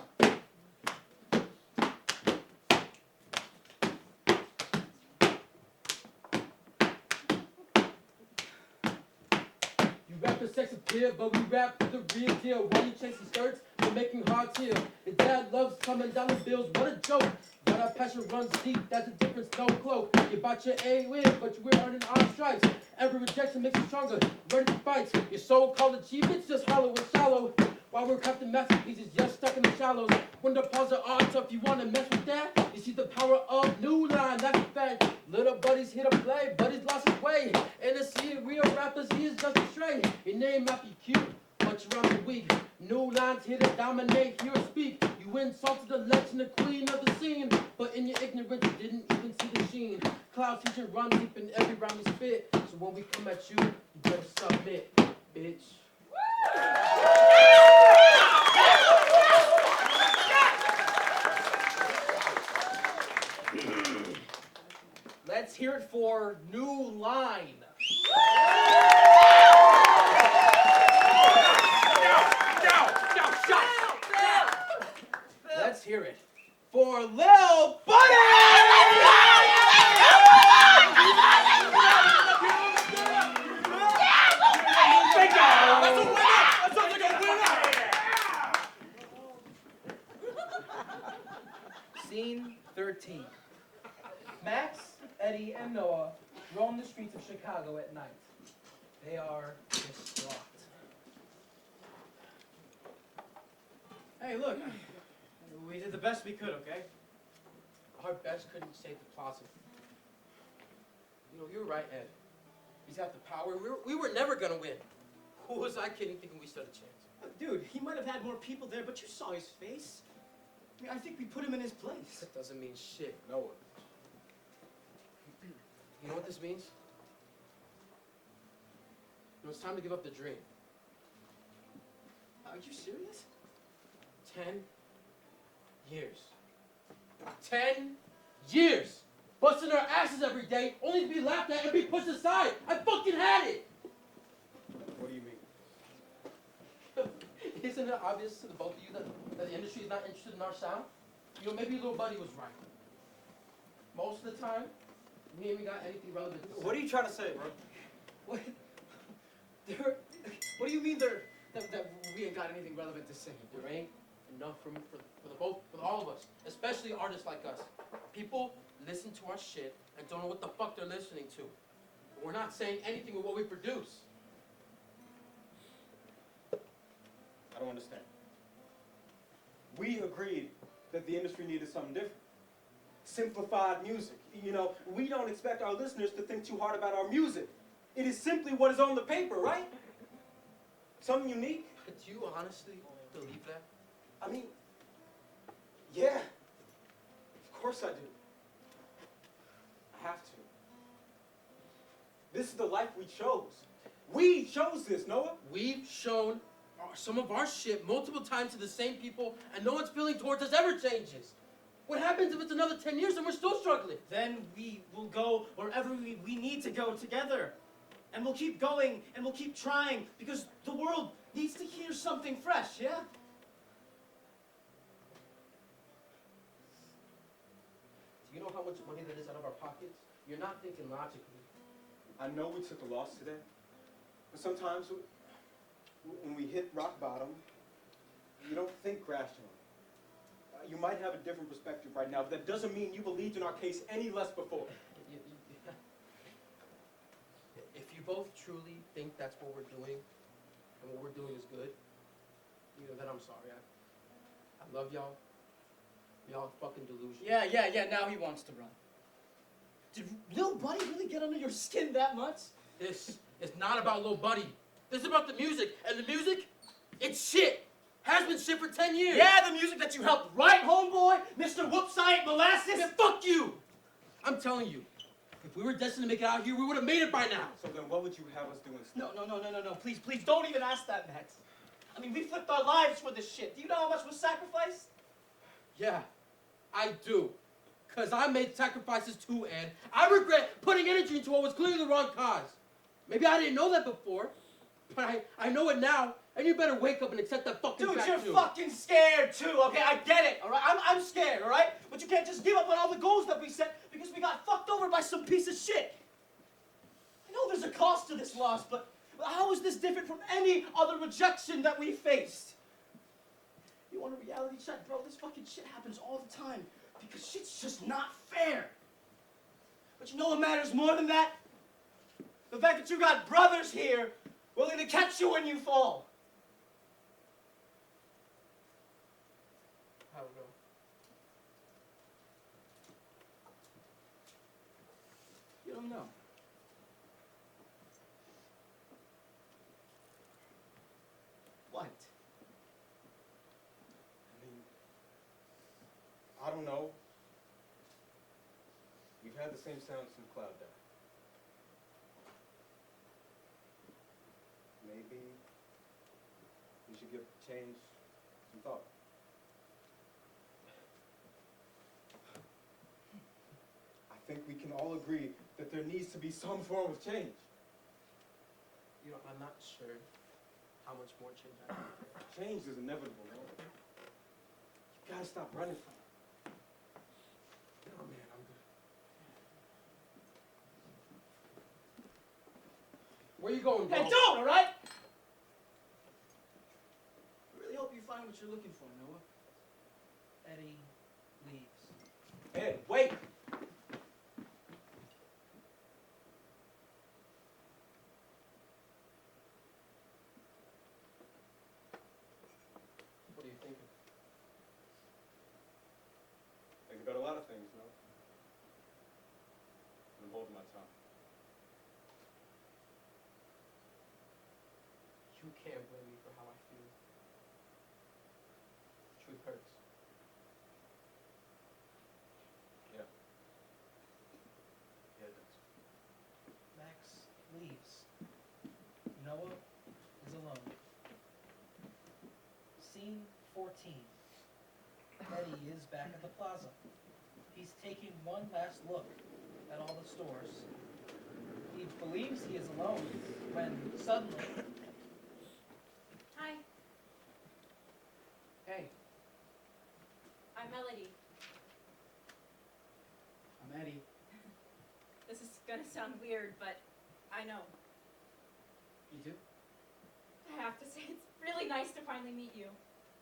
You rap for sex appeal, but we rap for the real deal. While you chasing skirts, we're making hearts heal. Your dad loves coming down the bills, what a joke. But our passion runs deep, that's the difference, no cloak. You bought your A win, but we're earning our stripes. Every rejection makes you stronger, ready for fights. Your so-called achievements just hollow and shallow. While we're crafting masterpieces, just stuck in the shallows. When the pawns are on, so if you wanna mess with that, you see the power of New Line, that's a fact. Little buddy's here to play, buddy's lost his way. In the sea of real rappers, he is just a stray. Your name might be cute, but you're on the weak. New Line's here to dominate, here to speak. You insulted the legend, the queen of the scene. But in your ignorance, you didn't even see the sheen. Clouds teaching run deep in every rhyme we spit. So when we come at you, you better submit, bitch. Let's hear it for New Line. Let's hear it for Lil Buddy! Scene 13. Max, Eddie, and Noah roam the streets of Chicago at night. They are distraught. Hey, look. We did the best we could, okay? Our best couldn't save the plaza. You know, you were right, Ed. He's got the power. We were never gonna win. Who was I kidding thinking we stood a chance? Dude, he might have had more people there, but you saw his face. I mean, I think we put him in his place. That doesn't mean shit, Noah. You know what this means? You know, it's time to give up the dream. Are you serious? 10 years. 10 years! Busting our asses every day, only to be laughed at and be pushed aside. I fucking had it! What do you mean? Isn't it obvious to the both of you that the industry is not interested in our sound? You know, maybe Little Buddy was right. Most of the time, we ain't even got anything relevant to say. What are you trying to say, bro? What? What do you mean that we ain't got anything relevant to say? There ain't enough room for all of us, especially artists like us. People listen to our shit and don't know what the fuck they're listening to. We're not saying anything with what we produce. I don't understand. We agreed that the industry needed something different. Simplified music. You know, we don't expect our listeners to think too hard about our music. It is simply what is on the paper, right? Something unique. Do you honestly believe that? I mean, yeah. Of course I do. I have to. This is the life we chose. We chose this, Noah. We've shown some of our shit multiple times to the same people, and no one's feeling towards us ever changes. What happens if it's another 10 years and we're still struggling? Then we will go wherever we need to go together. And we'll keep going, and we'll keep trying, because the world needs to hear something fresh, yeah? Do you know how much money that is out of our pockets? You're not thinking logically. I know we took a loss today, but sometimes when we hit rock bottom, you don't think rationally. You might have a different perspective right now, but that doesn't mean you believed in our case any less before. If you both truly think that's what we're doing, and what we're doing is good, you know, then I'm sorry. I love y'all. Y'all fucking delusional. Yeah, now he wants to run. Did Lil Buddy really get under your skin that much? This is not about Lil Buddy. This is about the music, and the music, it's shit. Has been shit for 10 years. Yeah, the music that you helped write, homeboy, Mr. Whoopsite Molasses. Man, fuck you! I'm telling you, If we were destined to make it out here, we would have made it by now. So then what would you have us do instead? No. Please, don't even ask that, Max. I mean, we flipped our lives for this shit. Do you know how much was sacrificed? Yeah, I do. Because I made sacrifices too, and I regret putting energy into what was clearly the wrong cause. Maybe I didn't know that before, but I know it now, and you better wake up and accept that fucking Dude, fact you're too. fucking scared too, okay? I get it, all right? I'm scared, all right? But you can't just give up on all the goals that we set because we got fucked over by some piece of shit. I know there's a cost to this loss, but how is this different from any other rejection that we faced? You want a reality check, bro? This fucking shit happens all the time because shit's just not fair. But you know what matters more than that? The fact that you got brothers here willing to catch you when you fall. I don't know. You don't know. What? I mean, I don't know. We've had the same sound since Cloud died. Maybe we should give change some thought. I think we can all agree that there needs to be some form of change. You know, I'm not sure how much more change I can. Change is inevitable, man. You gotta stop running from it. No, man, I'm good. Where you going, bro? Hey, don't, all right? I really hope you find what you're looking for, Noah. Eddie leaves. Hey, wait! What are you thinking? Think about a lot of things, you know? I'm holding my tongue. You can't blame me for how I feel. Truth hurts. Yeah. Yeah, it does. Max leaves. Noah is alone. Scene 14. Eddie is back at the plaza. He's taking one last look at all the stores. He believes he is alone when suddenly... Hi, Hey, I'm Melody. I'm Eddie. This is gonna sound weird, but I know. You do? I have to say, it's really nice to finally meet you.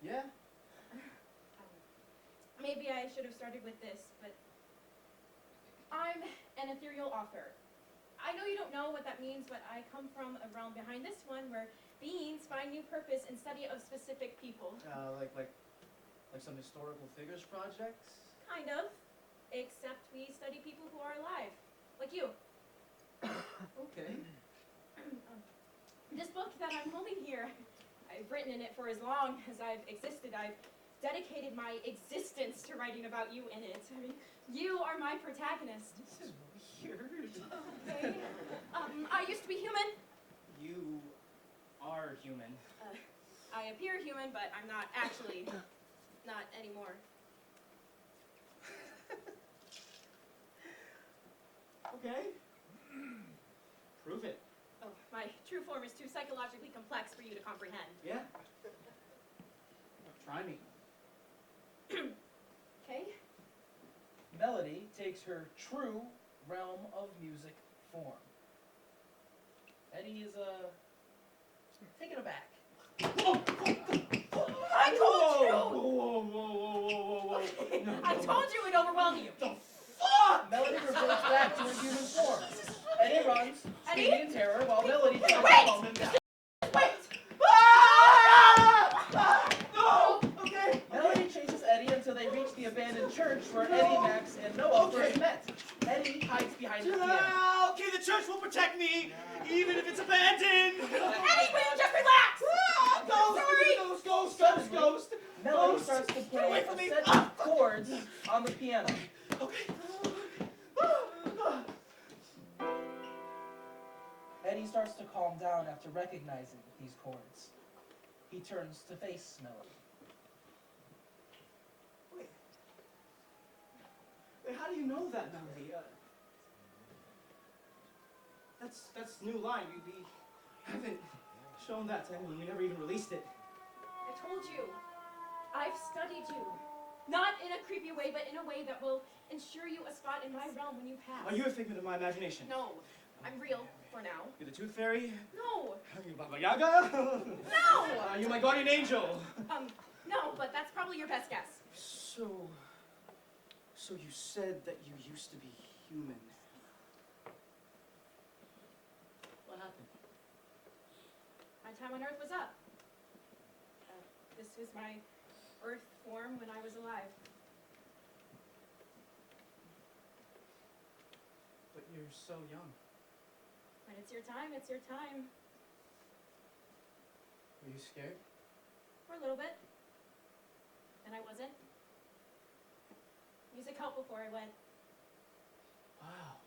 Yeah? Maybe I should have started with this, but I'm an ethereal author. I know you don't know what that means, but I come from a realm behind this one where beings find new purpose in study of specific people. Like some historical figures projects? Kind of. Except we study people who are alive. Like you. Okay. This book that I'm holding here, I've written in it for as long as I've existed. I've dedicated my existence to writing about you in it. I mean, you are my protagonist. This is weird. Okay. I used to be human. You are human. I appear human, but I'm not actually. Not anymore. Okay. Prove it. Oh, my true form is too psychologically complex for you to comprehend. Yeah? Try me. Okay? Melody takes her true realm of music form. Eddie is taken aback. I told you! Whoa. No, I told you it overwhelmed you. Fuck! Melody reverts back to her human form. Eddie runs, screaming in terror, while Melody tries to calm him down. Okay. Melody chases Eddie until they reach the abandoned church where Eddie, Max, and Noah first met. Eddie hides behind the piano. Okay, the church will protect me, even if it's abandoned. Eddie, will you just relax? Ghost. Melody starts to play a set of chords on the piano. Okay. Eddie starts to calm down after recognizing these chords. He turns to face Melody. Wait. Wait, how do you know that melody? That's new line. We haven't shown that to anyone. We never even released it. I told you. I've studied you. Not in a creepy way, but in a way that will ensure you a spot in my realm when you pass. Are you a figment of my imagination? No, I'm real for now. You're the Tooth Fairy? No. Are you Baba Yaga? No! Are you my guardian angel? No, but that's probably your best guess. So you said that you used to be human. What happened? My time on Earth was up. This was my Earth form when I was alive. But you're so young. When it's your time, it's your time. Were you scared? For a little bit. And I wasn't. Music helped before I went. Wow.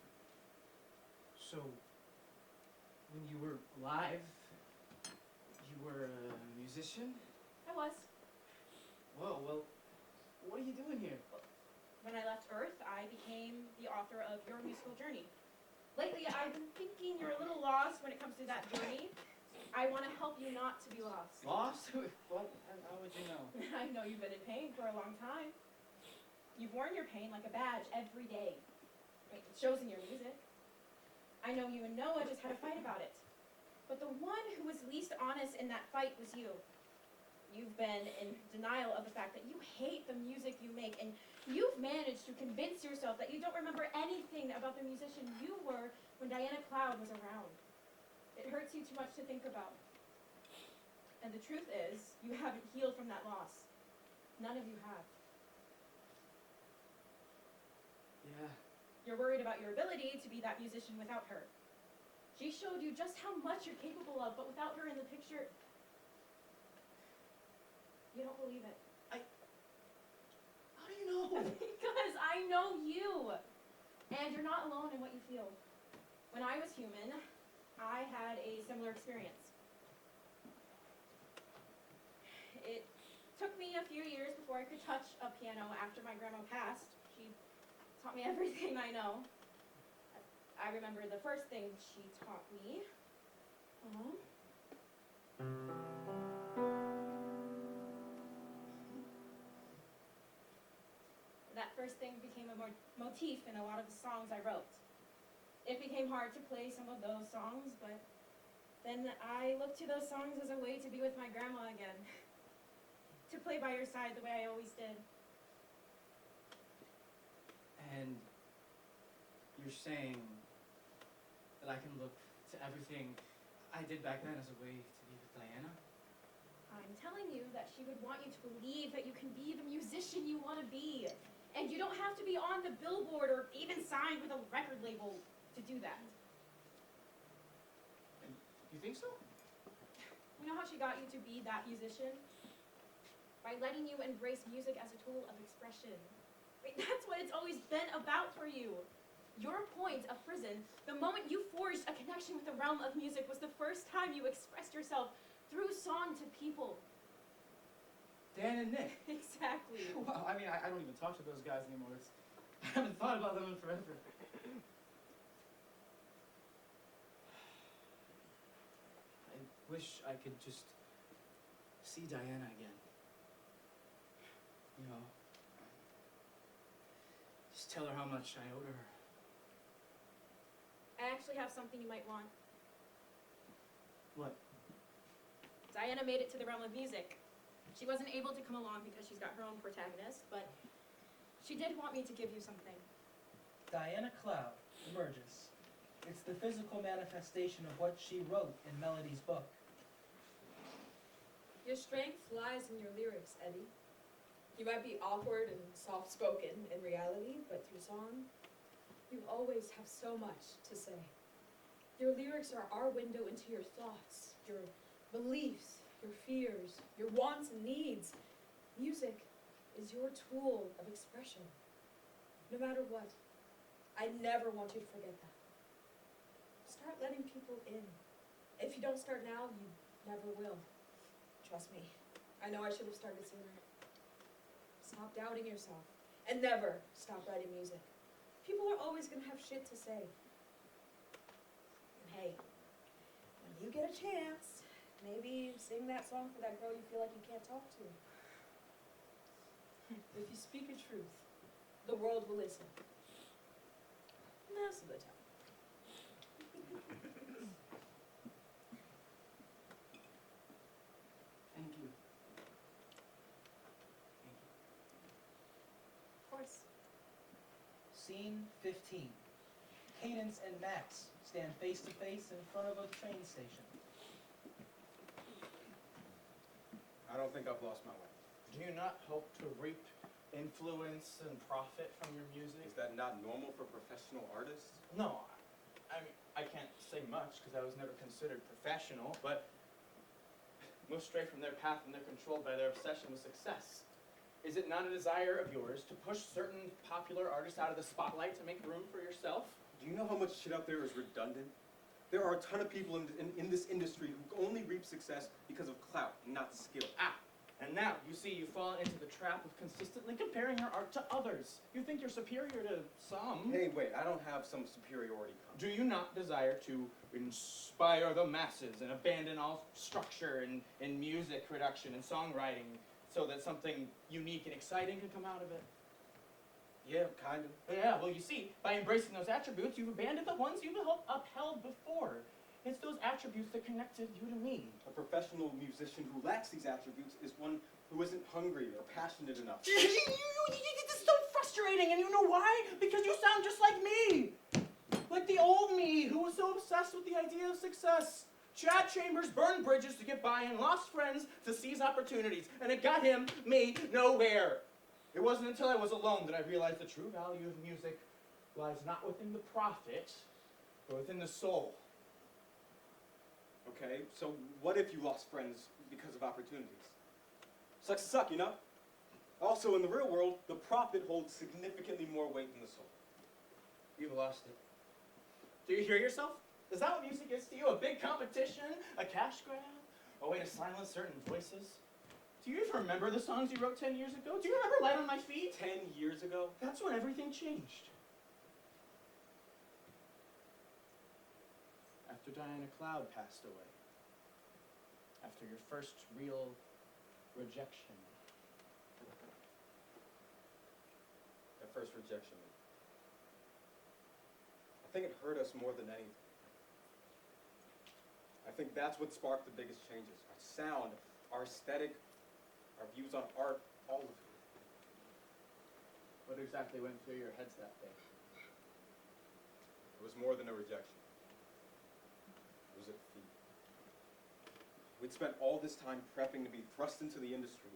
So, when you were alive, you were a musician? I was. Whoa, well, what are you doing here? When I left Earth, I became the author of Your Musical Journey. Lately, I've been thinking you're a little lost when it comes to that journey. I want to help you not to be lost. Lost? What? How would you know? I know you've been in pain for a long time. You've worn your pain like a badge every day. It shows in your music. I know you and Noah just had a fight about it. But the one who was least honest in that fight was you. You've been in denial of the fact that you hate the music you make, and you've managed to convince yourself that you don't remember anything about the musician you were when Diana Cloud was around. It hurts you too much to think about. And the truth is, you haven't healed from that loss. None of you have. Yeah. You're worried about your ability to be that musician without her. She showed you just how much you're capable of, but without her in the picture, you don't believe it. How do you know? Because I know you! And you're not alone in what you feel. When I was human, I had a similar experience. It took me a few years before I could touch a piano after my grandma passed. She taught me everything I know. I remember the first thing she taught me. That first thing became a motif in a lot of the songs I wrote. It became hard to play some of those songs, but then I looked to those songs as a way to be with my grandma again. To play by your side the way I always did. And you're saying that I can look to everything I did back then as a way to be with Diana? I'm telling you that she would want you to believe that you can be the musician you want to be. And you don't have to be on the billboard or even signed with a record label to do that. You think so? You know how she got you to be that musician? By letting you embrace music as a tool of expression. I mean, that's what it's always been about for you. Your point of prison, the moment you forged a connection with the realm of music, was the first time you expressed yourself through song to people. Dan and Nick. Exactly. Well, I mean, I don't even talk to those guys anymore. I haven't thought about them in forever. I wish I could just see Diana again. You know, just tell her how much I owed her. I actually have something you might want. What? Diana made it to the realm of music. She wasn't able to come along because she's got her own protagonist, but she did want me to give you something. Diana Cloud emerges. It's the physical manifestation of what she wrote in Melody's book. Your strength lies in your lyrics, Eddie. You might be awkward and soft-spoken in reality, but through song, you always have so much to say. Your lyrics are our window into your thoughts, your beliefs, your fears, your wants and needs. Music is your tool of expression. No matter what, I never want you to forget that. start letting people in. If you don't start now, you never will. Trust me. I know I should have started sooner. Stop doubting yourself. And never stop writing music. People are always gonna have shit to say. And hey, when you get a chance, maybe sing that song for that girl you feel like you can't talk to. If you speak a truth, the world will listen. Most of the time. Thank you. Of course. Scene 15. Cadence and Max stand face to face in front of a train station. I don't think I've lost my way. Do you not hope to reap influence and profit from your music? Is that not normal for professional artists? No, I mean, I can't say much because I was never considered professional, but most stray from their path and they're controlled by their obsession with success. Is it not a desire of yours to push certain popular artists out of the spotlight to make room for yourself? Do you know how much shit out there is redundant? There are a ton of people in this industry who only reap success because of clout, not skill. And now, you see, you fall into the trap of consistently comparing your art to others. You think you're superior to some. Hey, wait, I don't have some superiority complex. Do you not desire to inspire the masses and abandon all structure in music production and songwriting so that something unique and exciting can come out of it? Yeah, kind of. Yeah, well, you see, by embracing those attributes, you've abandoned the ones you've upheld before. It's those attributes that connected you to me. A professional musician who lacks these attributes is one who isn't hungry or passionate enough. This is so frustrating, and you know why? Because you sound just like me! Like the old me, who was so obsessed with the idea of success. Chad Chambers burned bridges to get by and lost friends to seize opportunities, and it got him, me, nowhere. It wasn't until I was alone that I realized the true value of music lies not within the profit, but within the soul. Okay, so what if you lost friends because of opportunities? Sucks to suck, you know? Also, in the real world, the profit holds significantly more weight than the soul. You've lost it. Do you hear yourself? Is that what music is to you? A big competition? A cash grab? A way to silence certain voices? Do you even remember the songs you wrote 10 years ago? Do you remember Light on My Feet? 10 years ago? That's when everything changed. After Diana Cloud passed away. After your first real rejection. That first rejection. I think it hurt us more than anything. I think that's what sparked the biggest changes. Our sound, our aesthetic, our views on art, all of it. What exactly went through your heads that day? It was more than a rejection. It was a defeat. We'd spent all this time prepping to be thrust into the industry,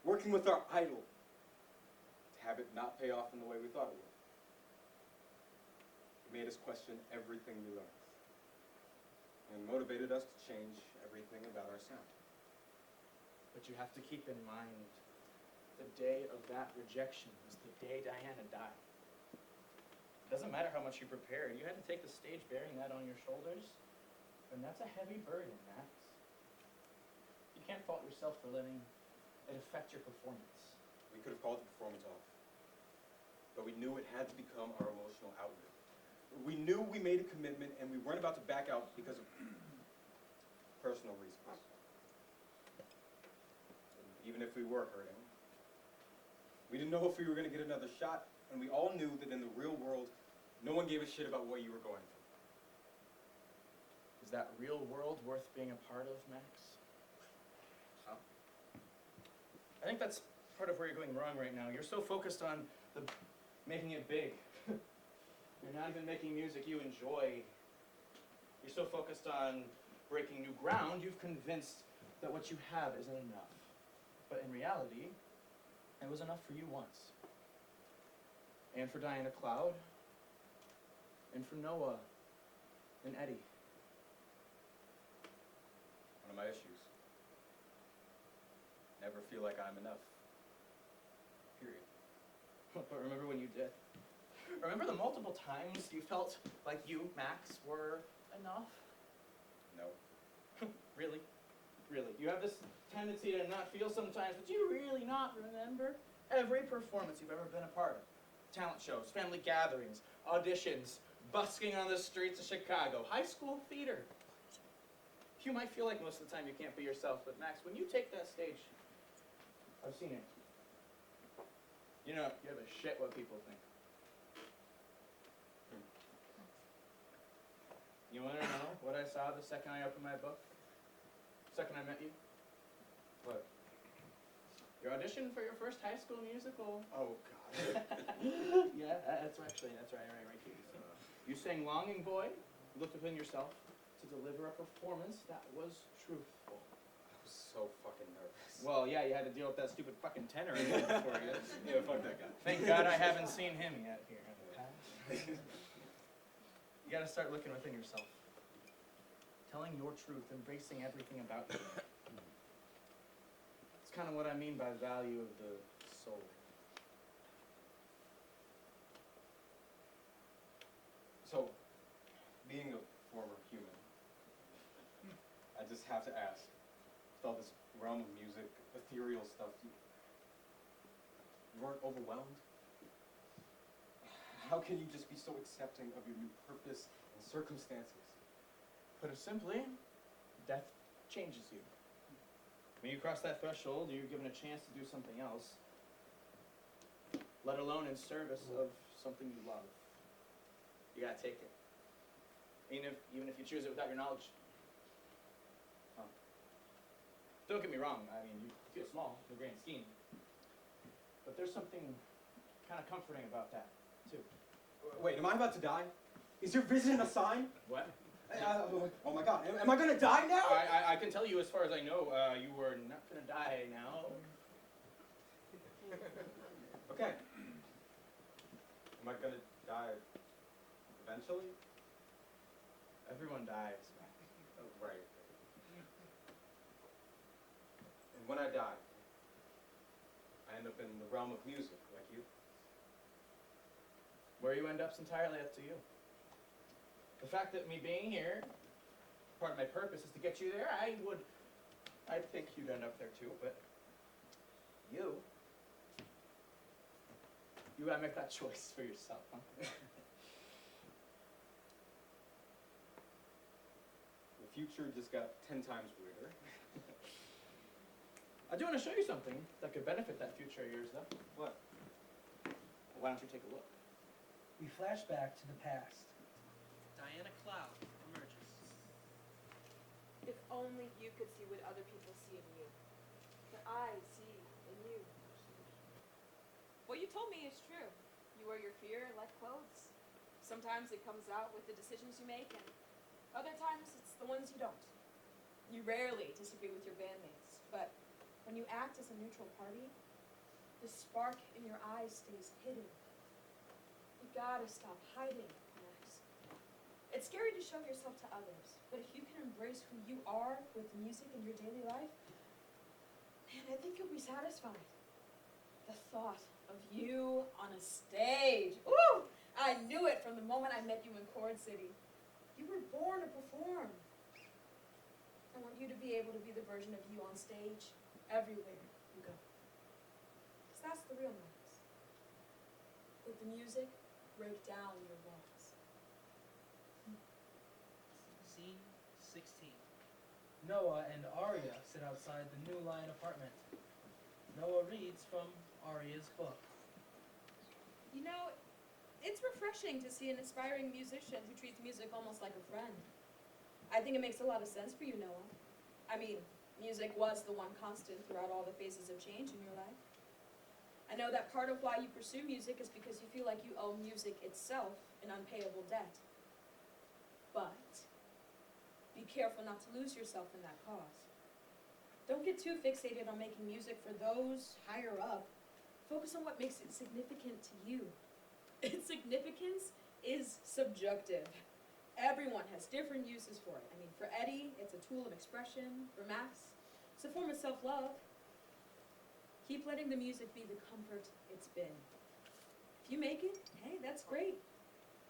working with our idol, to have it not pay off in the way we thought it would. It made us question everything we learned, and motivated us to change everything about our sound. But you have to keep in mind, the day of that rejection was the day Diana died. It doesn't matter how much you prepared, you had to take the stage bearing that on your shoulders, and that's a heavy burden, Max. You can't fault yourself for letting it affect your performance. We could have called the performance off, but we knew it had to become our emotional outlet. We knew we made a commitment, and we weren't about to back out because of personal reasons. Even if we were hurting, we didn't know if we were going to get another shot, and we all knew that in the real world, no one gave a shit about what you were going through. Is that real world worth being a part of, Max? Huh? I think that's part of where you're going wrong right now. You're so focused on making it big. You're not even making music you enjoy. You're so focused on breaking new ground, you've convinced that what you have isn't enough. But in reality, it was enough for you once. And for Diana Cloud. And for Noah. And Eddie. One of my issues. Never feel like I'm enough. Period. But remember when you did? Remember the multiple times you felt like you, Max, were enough? No. Really? Really? You have this tendency to not feel sometimes, but you really not remember every performance you've ever been a part of. Talent shows, family gatherings, auditions, busking on the streets of Chicago, high school theater. You might feel like most of the time you can't be yourself, but Max, when you take that stage, I've seen it. You know, you have a shit what people think. You want to know what I saw the second I opened my book? Second I met you? What? Your audition for your first high school musical. Oh, God. Yeah, that's right here. You sang Longing Boy, you looked within yourself to deliver a performance that was truthful. I was so fucking nervous. Well, yeah, you had to deal with that stupid fucking tenor again for you. Yeah, fuck that guy. Thank God I haven't seen him yet here. You gotta start looking within yourself. Telling your truth, embracing everything about you. It's kind of what I mean by value of the soul. So, being a former human, I just have to ask, with all this realm of music, ethereal stuff, you weren't overwhelmed? How can you just be so accepting of your new purpose and circumstances? Put it simply, death changes you. When you cross that threshold, you're given a chance to do something else, let alone in service of something you love. You gotta take it. Even if you choose it without your knowledge. Don't get me wrong, I mean, you feel small in the grand scheme. But there's something kind of comforting about that, too. Wait, am I about to die? Is your vision a sign? What? Oh my God, am I gonna die now? I can tell you, as far as I know, you were not gonna die now. Okay. Am I gonna die eventually? Everyone dies. Oh, right. And when I die, I end up in the realm of music, like you. Where you end up's entirely up to you. The fact that me being here, part of my purpose is to get you there, I think you'd end up there too, but you gotta make that choice for yourself, huh? The future just got 10 times weirder. I do want to show you something that could benefit that future of yours, though. What? Why don't you take a look? We flash back to the past. Diana Cloud emerges. If only you could see what other people see in you. What I see in you. What you told me is true. You wear your fear like clothes. Sometimes it comes out with the decisions you make, and other times it's the ones you don't. You rarely disagree with your bandmates, but when you act as a neutral party, the spark in your eyes stays hidden. You gotta stop hiding, Max. It's scary to show yourself to others, but if you can embrace who you are with music in your daily life, man, I think you'll be satisfied. The thought of you on a stage, ooh! I knew it from the moment I met you in Chord City. You were born to perform. I want you to be able to be the version of you on stage everywhere you go. Because that's the real Max. With the music, break down your walls. Scene 16. Noah and Arya sit outside the New Line apartment. Noah reads from Arya's book. You know, it's refreshing to see an aspiring musician who treats music almost like a friend. I think it makes a lot of sense for you, Noah. I mean, music was the one constant throughout all the phases of change in your life. I know that part of why you pursue music is because you feel like you owe music itself an unpayable debt. But be careful not to lose yourself in that cause. Don't get too fixated on making music for those higher up. Focus on what makes it significant to you. Its significance is subjective. Everyone has different uses for it. I mean, for Eddie, it's a tool of expression. For Max, it's a form of self-love. Keep letting the music be the comfort it's been. If you make it, hey, that's great.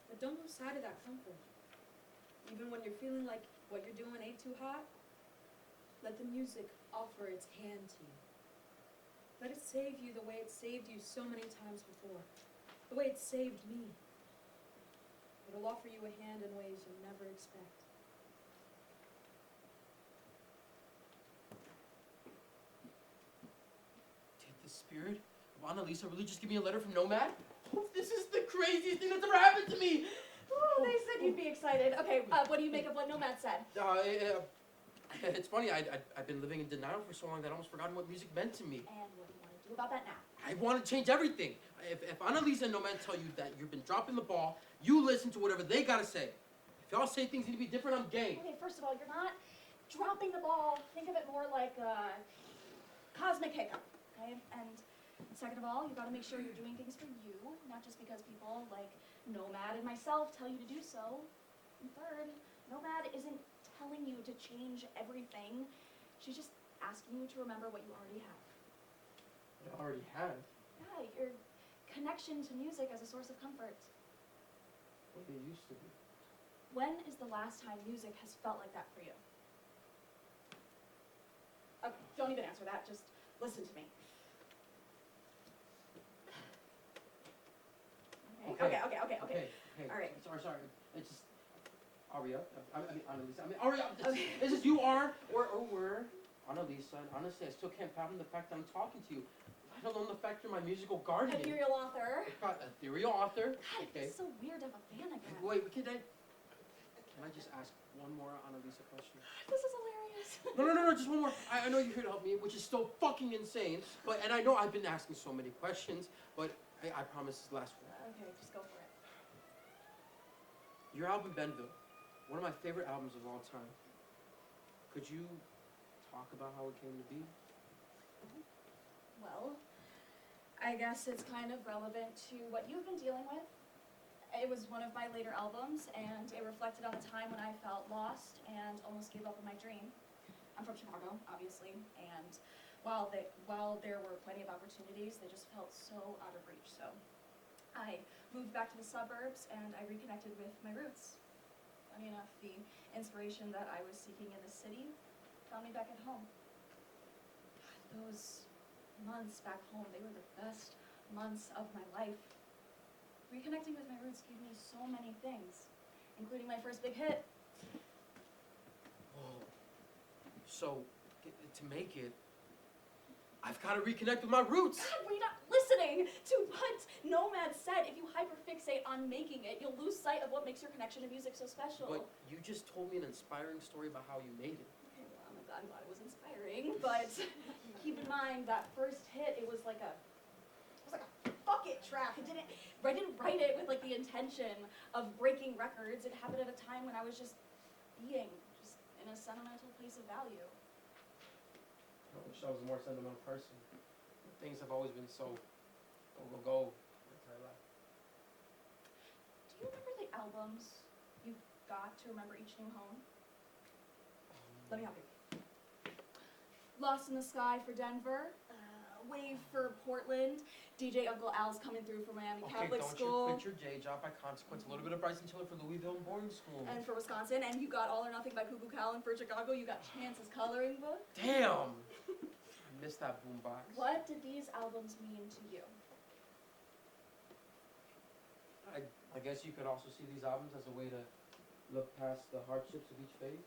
But don't lose sight of that comfort. Even when you're feeling like what you're doing ain't too hot, let the music offer its hand to you. Let it save you the way it saved you so many times before, the way it saved me. It'll offer you a hand in ways you'll never expect. Did the spirit of Annalisa really just give me a letter from Nomad? Oh, this is the craziest thing that's ever happened to me! Oh, they said you'd be excited. Okay, what do you make of what Nomad said? It's funny, I've been living in denial for so long that I almost forgotten what music meant to me. And what do you want to do about that now? I want to change everything. If Annalisa and Nomad tell you that you've been dropping the ball, you listen to whatever they gotta say. If y'all say things need to be different, I'm game. Okay, first of all, you're not dropping the ball. Think of it more like a cosmic hiccup, okay? And second of all, you gotta make sure you're doing things for you, not just because people like Nomad and myself tell you to do so. And third, Nomad isn't telling you to change everything. She's just asking you to remember what you already have. I already have. Yeah, your connection to music as a source of comfort. What it used to be. When is the last time music has felt like that for you? Don't even answer that, just listen to me. Okay. All right. Sorry. It's just Aria. I mean Annalisa. Aria. This is you are or were Annalisa. And honestly, I still can't fathom the fact that I'm talking to you. Let alone the fact you're my musical guardian. Ethereal author. Ethereal author. God, Okay. it's so weird to have a fan again. Wait, can I just ask one more Annalisa question? This is hilarious. No, just one more. I know you're here to help me, which is still fucking insane. And I know I've been asking so many questions, but I promise this is the last one. Okay, just go for it. Your album Benville, one of my favorite albums of all time. Could you talk about how it came to be? Well, I guess it's kind of relevant to what you've been dealing with. It was one of my later albums, and it reflected on a time when I felt lost and almost gave up on my dream. I'm from Chicago, obviously, and while there were plenty of opportunities, they just felt so out of reach. So I moved back to the suburbs, and I reconnected with my roots. Funny enough, the inspiration that I was seeking in the city found me back at home. Those months back home, they were the best months of my life. Reconnecting with my roots gave me so many things, including my first big hit. Whoa. So, to make it, I've got to reconnect with my roots. God, were you not listening to what Nomad said? If you hyperfixate on making it, you'll lose sight of what makes your connection to music so special. But you just told me an inspiring story about how you made it. Okay, well, I'm glad it was inspiring, but keep in mind that first hit, it was like a fuck it track. I didn't write it with like the intention of breaking records. It happened at a time when I was just being, just in a sentimental place of value. I wish I was a more sentimental person. Things have always been so go my entire life. Do you remember the albums you got to remember each new home? Let me help you. Lost in the Sky for Denver. Wave for Portland. DJ Uncle Al's coming through for Miami Catholic School. Okay, don't you quit your day job by consequence. A little bit of Bryson Tiller for Louisville and boarding school. And for Wisconsin. And you got All or Nothing by Cuckoo Cal. And for Chicago, you got Chance's coloring book. Damn! I missed that boombox. What did these albums mean to you? I guess you could also see these albums as a way to look past the hardships of each phase.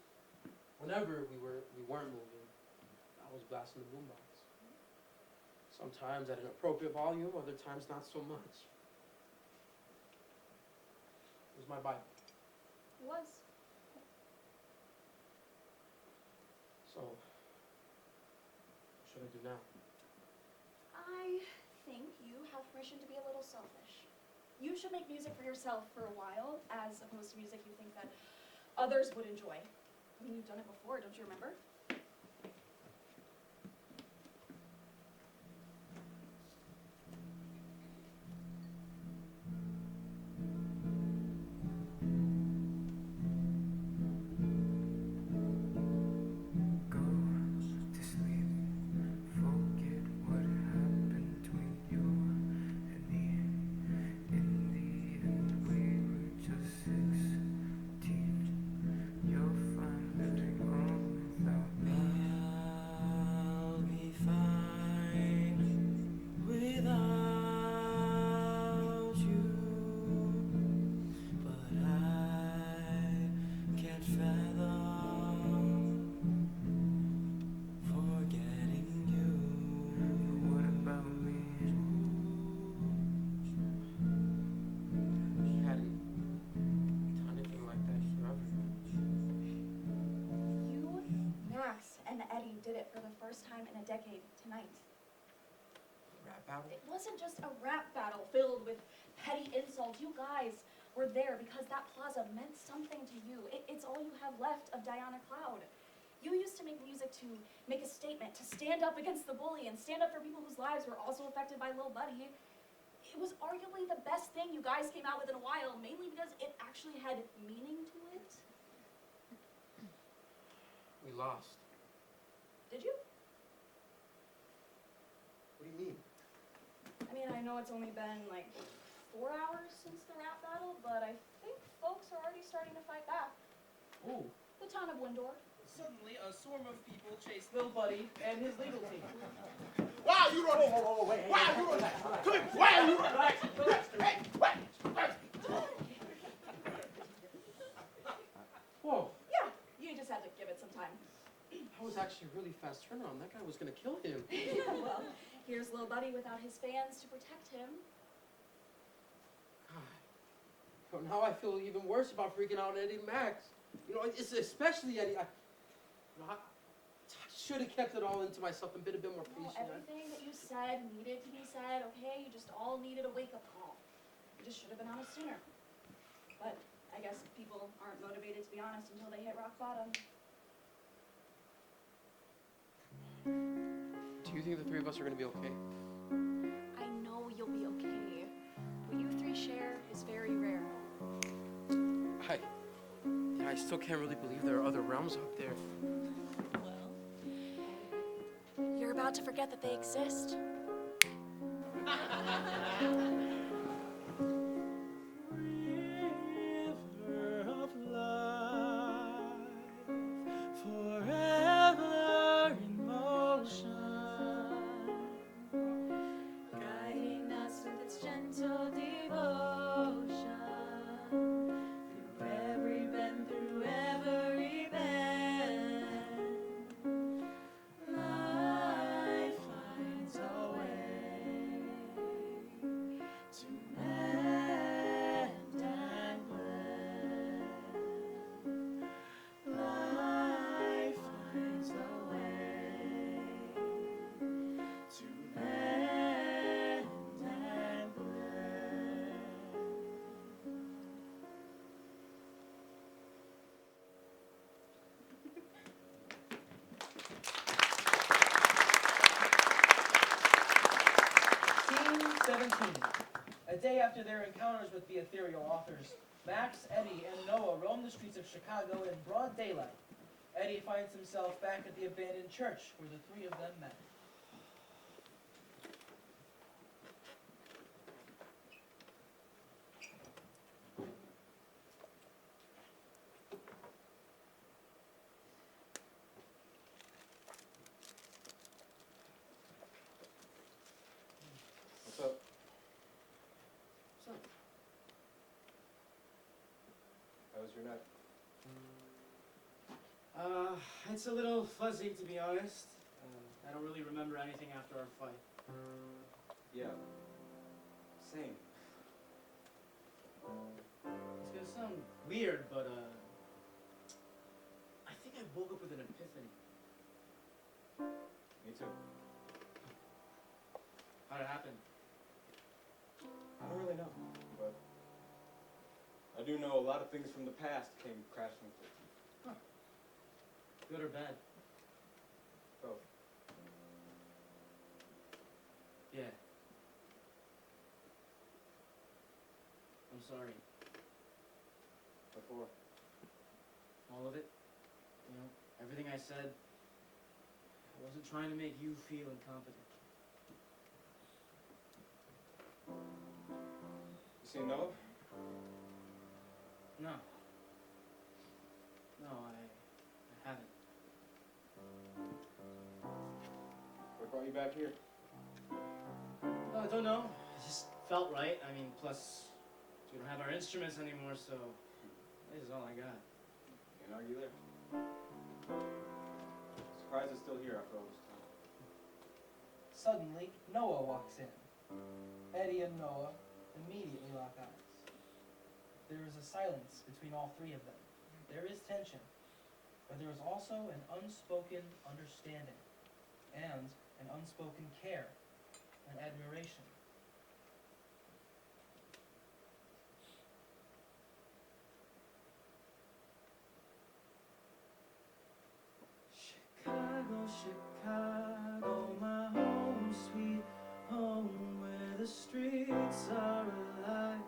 Whenever we weren't moving, I was blasting the boombox. Sometimes at an appropriate volume, other times not so much. It was my Bible. It was. So, what should I do now? I think you have permission to be a little selfish. You should make music for yourself for a while, as opposed to music you think that others would enjoy. I mean, you've done it before, don't you remember? we did it for the first time in a decade tonight. Rap battle? It wasn't just a rap battle filled with petty insults. You guys were there because that plaza meant something to you. It's all you have left of Diana Cloud. You used to make music to make a statement, to stand up against the bully and stand up for people whose lives were also affected by Lil Buddy. It was arguably the best thing you guys came out with in a while, mainly because it actually had meaning to it. We lost. Did you? What do you mean? I mean, I know it's only been like 4 hours since the rap battle, but I think folks are already starting to fight back. Ooh. The town of Windor. Suddenly, a swarm of people chased Lil Buddy and his legal team. Why are you running? Why are you running? Why are you running? Relax. Hey, wait. Whoa, Yeah, you just had to give it some time. that was actually a really fast turnaround. That guy was gonna kill him. Well, here's Lil Buddy without his fans to protect him. God. Well, now I feel even worse about freaking out Eddie and Max. You know, it's especially Eddie. I should have kept it all into myself and been a bit more No, patient. everything that you said needed to be said, okay? You just all needed a wake-up call. You just should have been honest sooner. But I guess people aren't motivated to be honest until they hit rock bottom. Do you think the three of us are gonna be okay? I know you'll be okay. What you three share is very rare. I still can't really believe there are other realms out there. You're about to forget that they exist. River of life, forever in motion, Guiding us with its gentle devotion. Through every bend, through every bend. Life finds a way to mend and blend. Life finds a way to mend and blend. Scene 17. A day after their encounters with the ethereal authors, Max, Eddie, and Noah roam the streets of Chicago in broad daylight. Eddie finds himself back at the abandoned church where the three of them met. What's up? How was your night? It's a little fuzzy to be honest. I don't really remember anything after our fight. Yeah. Same. It's gonna sound weird, but I think I woke up with an epiphany. Me too. How'd it happen? I don't really know, but I do know a lot of things from the past came crashing through. Good or bad? Both. Yeah. I'm sorry. Before. All of it. You know, everything I said. I wasn't trying to make you feel incompetent. You seen Noah? No. No, I haven't. What brought you back here? I don't know. It just felt right. I mean, plus, we don't have our instruments anymore, so this is all I got. Can't argue there. Surprised it's still here after all this time. Suddenly, Noah walks in. Eddie and Noah immediately lock eyes. There is a silence between all three of them. There is tension. but there is also an unspoken understanding and an unspoken care and admiration. Chicago, Chicago, my home, sweet home, where the streets are alive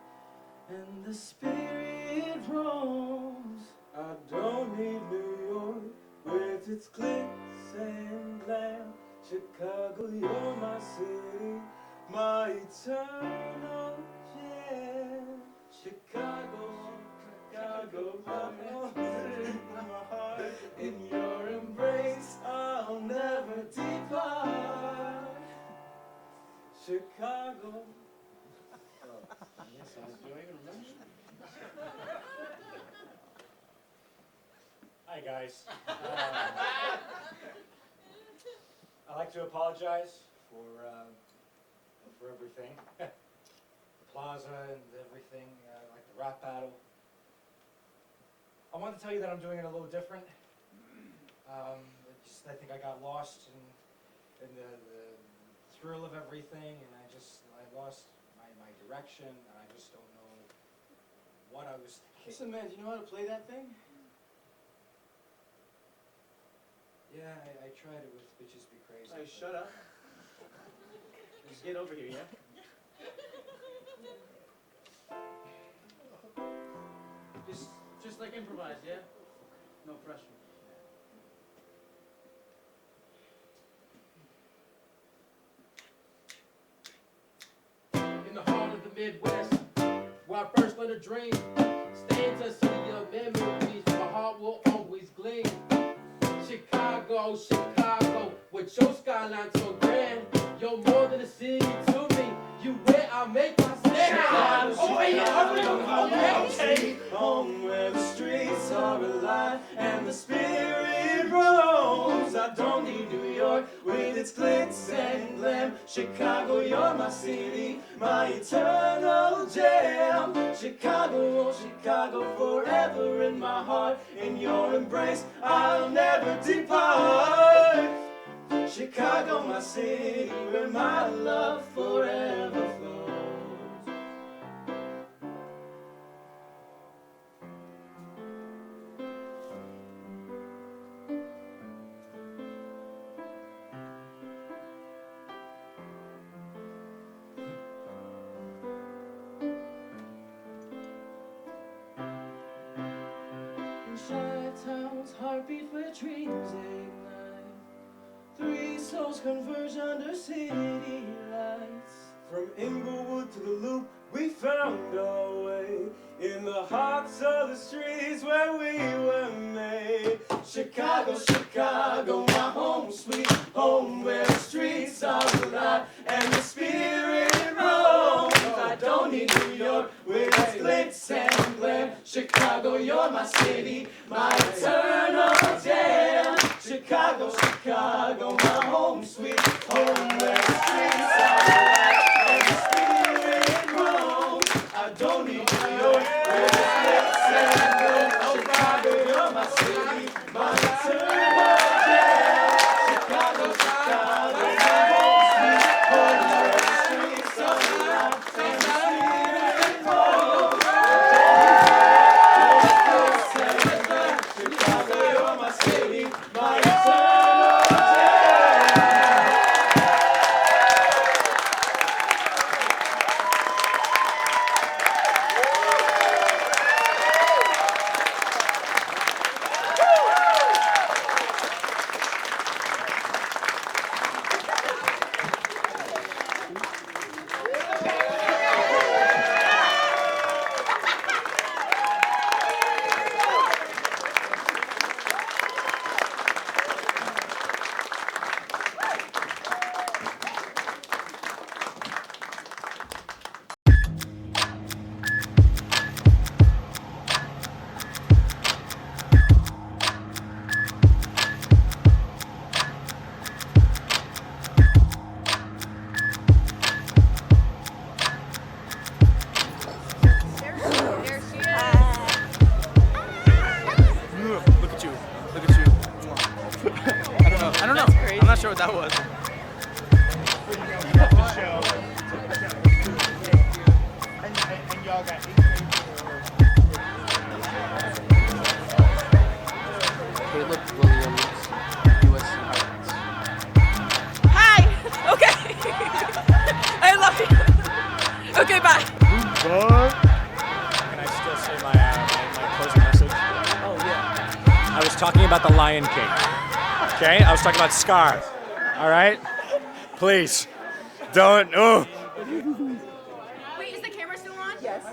and the spirit roams. I don't need New York with its glitz and glam. Chicago, you're my city, my eternal gem. Chicago, Chicago, my home, my heart. In your embrace, I'll never depart. Chicago. Yes, I do even remember. Hi guys. I'd like to apologize for everything. The plaza and everything, like the rap battle. I want to tell you that I'm doing it a little different. I think I got lost in the thrill of everything, and I lost my direction, and I just don't know what I was thinking. Listen, man, do you know how to play that thing? Yeah, I tried it with Bitches Be Crazy. Hey, shut up. Just get over here, yeah? Just like improvise, yeah? No pressure. In the heart of the Midwest, where I first learned to dream, stands a city of memories, my heart will always gleam. Chicago, Chicago, with your skyline so grand, you're more than a city to me, you where I make my stand. Chicago, Oh, yeah, Chicago, okay. home where the streets are alive and the spirit roams. I don't need New York with its glitz and glam. Chicago, you're my city, my eternal jam. Chicago, oh Chicago, forever in my heart. In your embrace, I'll never depart. Chicago, my city, where my love forever flows. In Chi-Town's heartbeat where dreams ignite, three souls converge under city lights. From Inglewood to the Loop, we found our way in the hearts of the streets where we were made. Chicago, Chicago, my home, sweet home, where the streets are alive and the spirit roams. I don't need New York with its glitz and glam. Chicago, you're my city, my eternal jam. Chicago, Chicago, my home, sweet home, where the streets are alive and the spirit roams. I don't need New York with its glitz and glam. Chicago, you're my city, my eternal jam. Chicago, Chicago, my home, sweet home, where the streets are alive and the spirit roams. Chicago, you're my city, my eternal jam. I don't know. I'm not sure what that was. And y'all got Caleb Williams, USC Heights. Hi! Okay. I love you. Okay, bye. Can I still say my closing message? Oh, yeah. I was talking about the Lion King. Okay? I was talking about Scar. All right? Please. Don't. Oh. Wait, is the camera still on? Yes.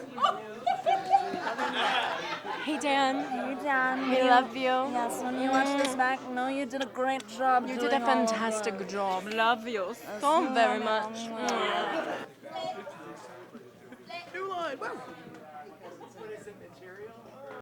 Hey Dan. Hey, Dan. We love you. Yes, when you watch this back, no, you did a great job. You doing did a all of fantastic this. job. Love you Yes, so you very love much. it. New line. Woo. What is it, material?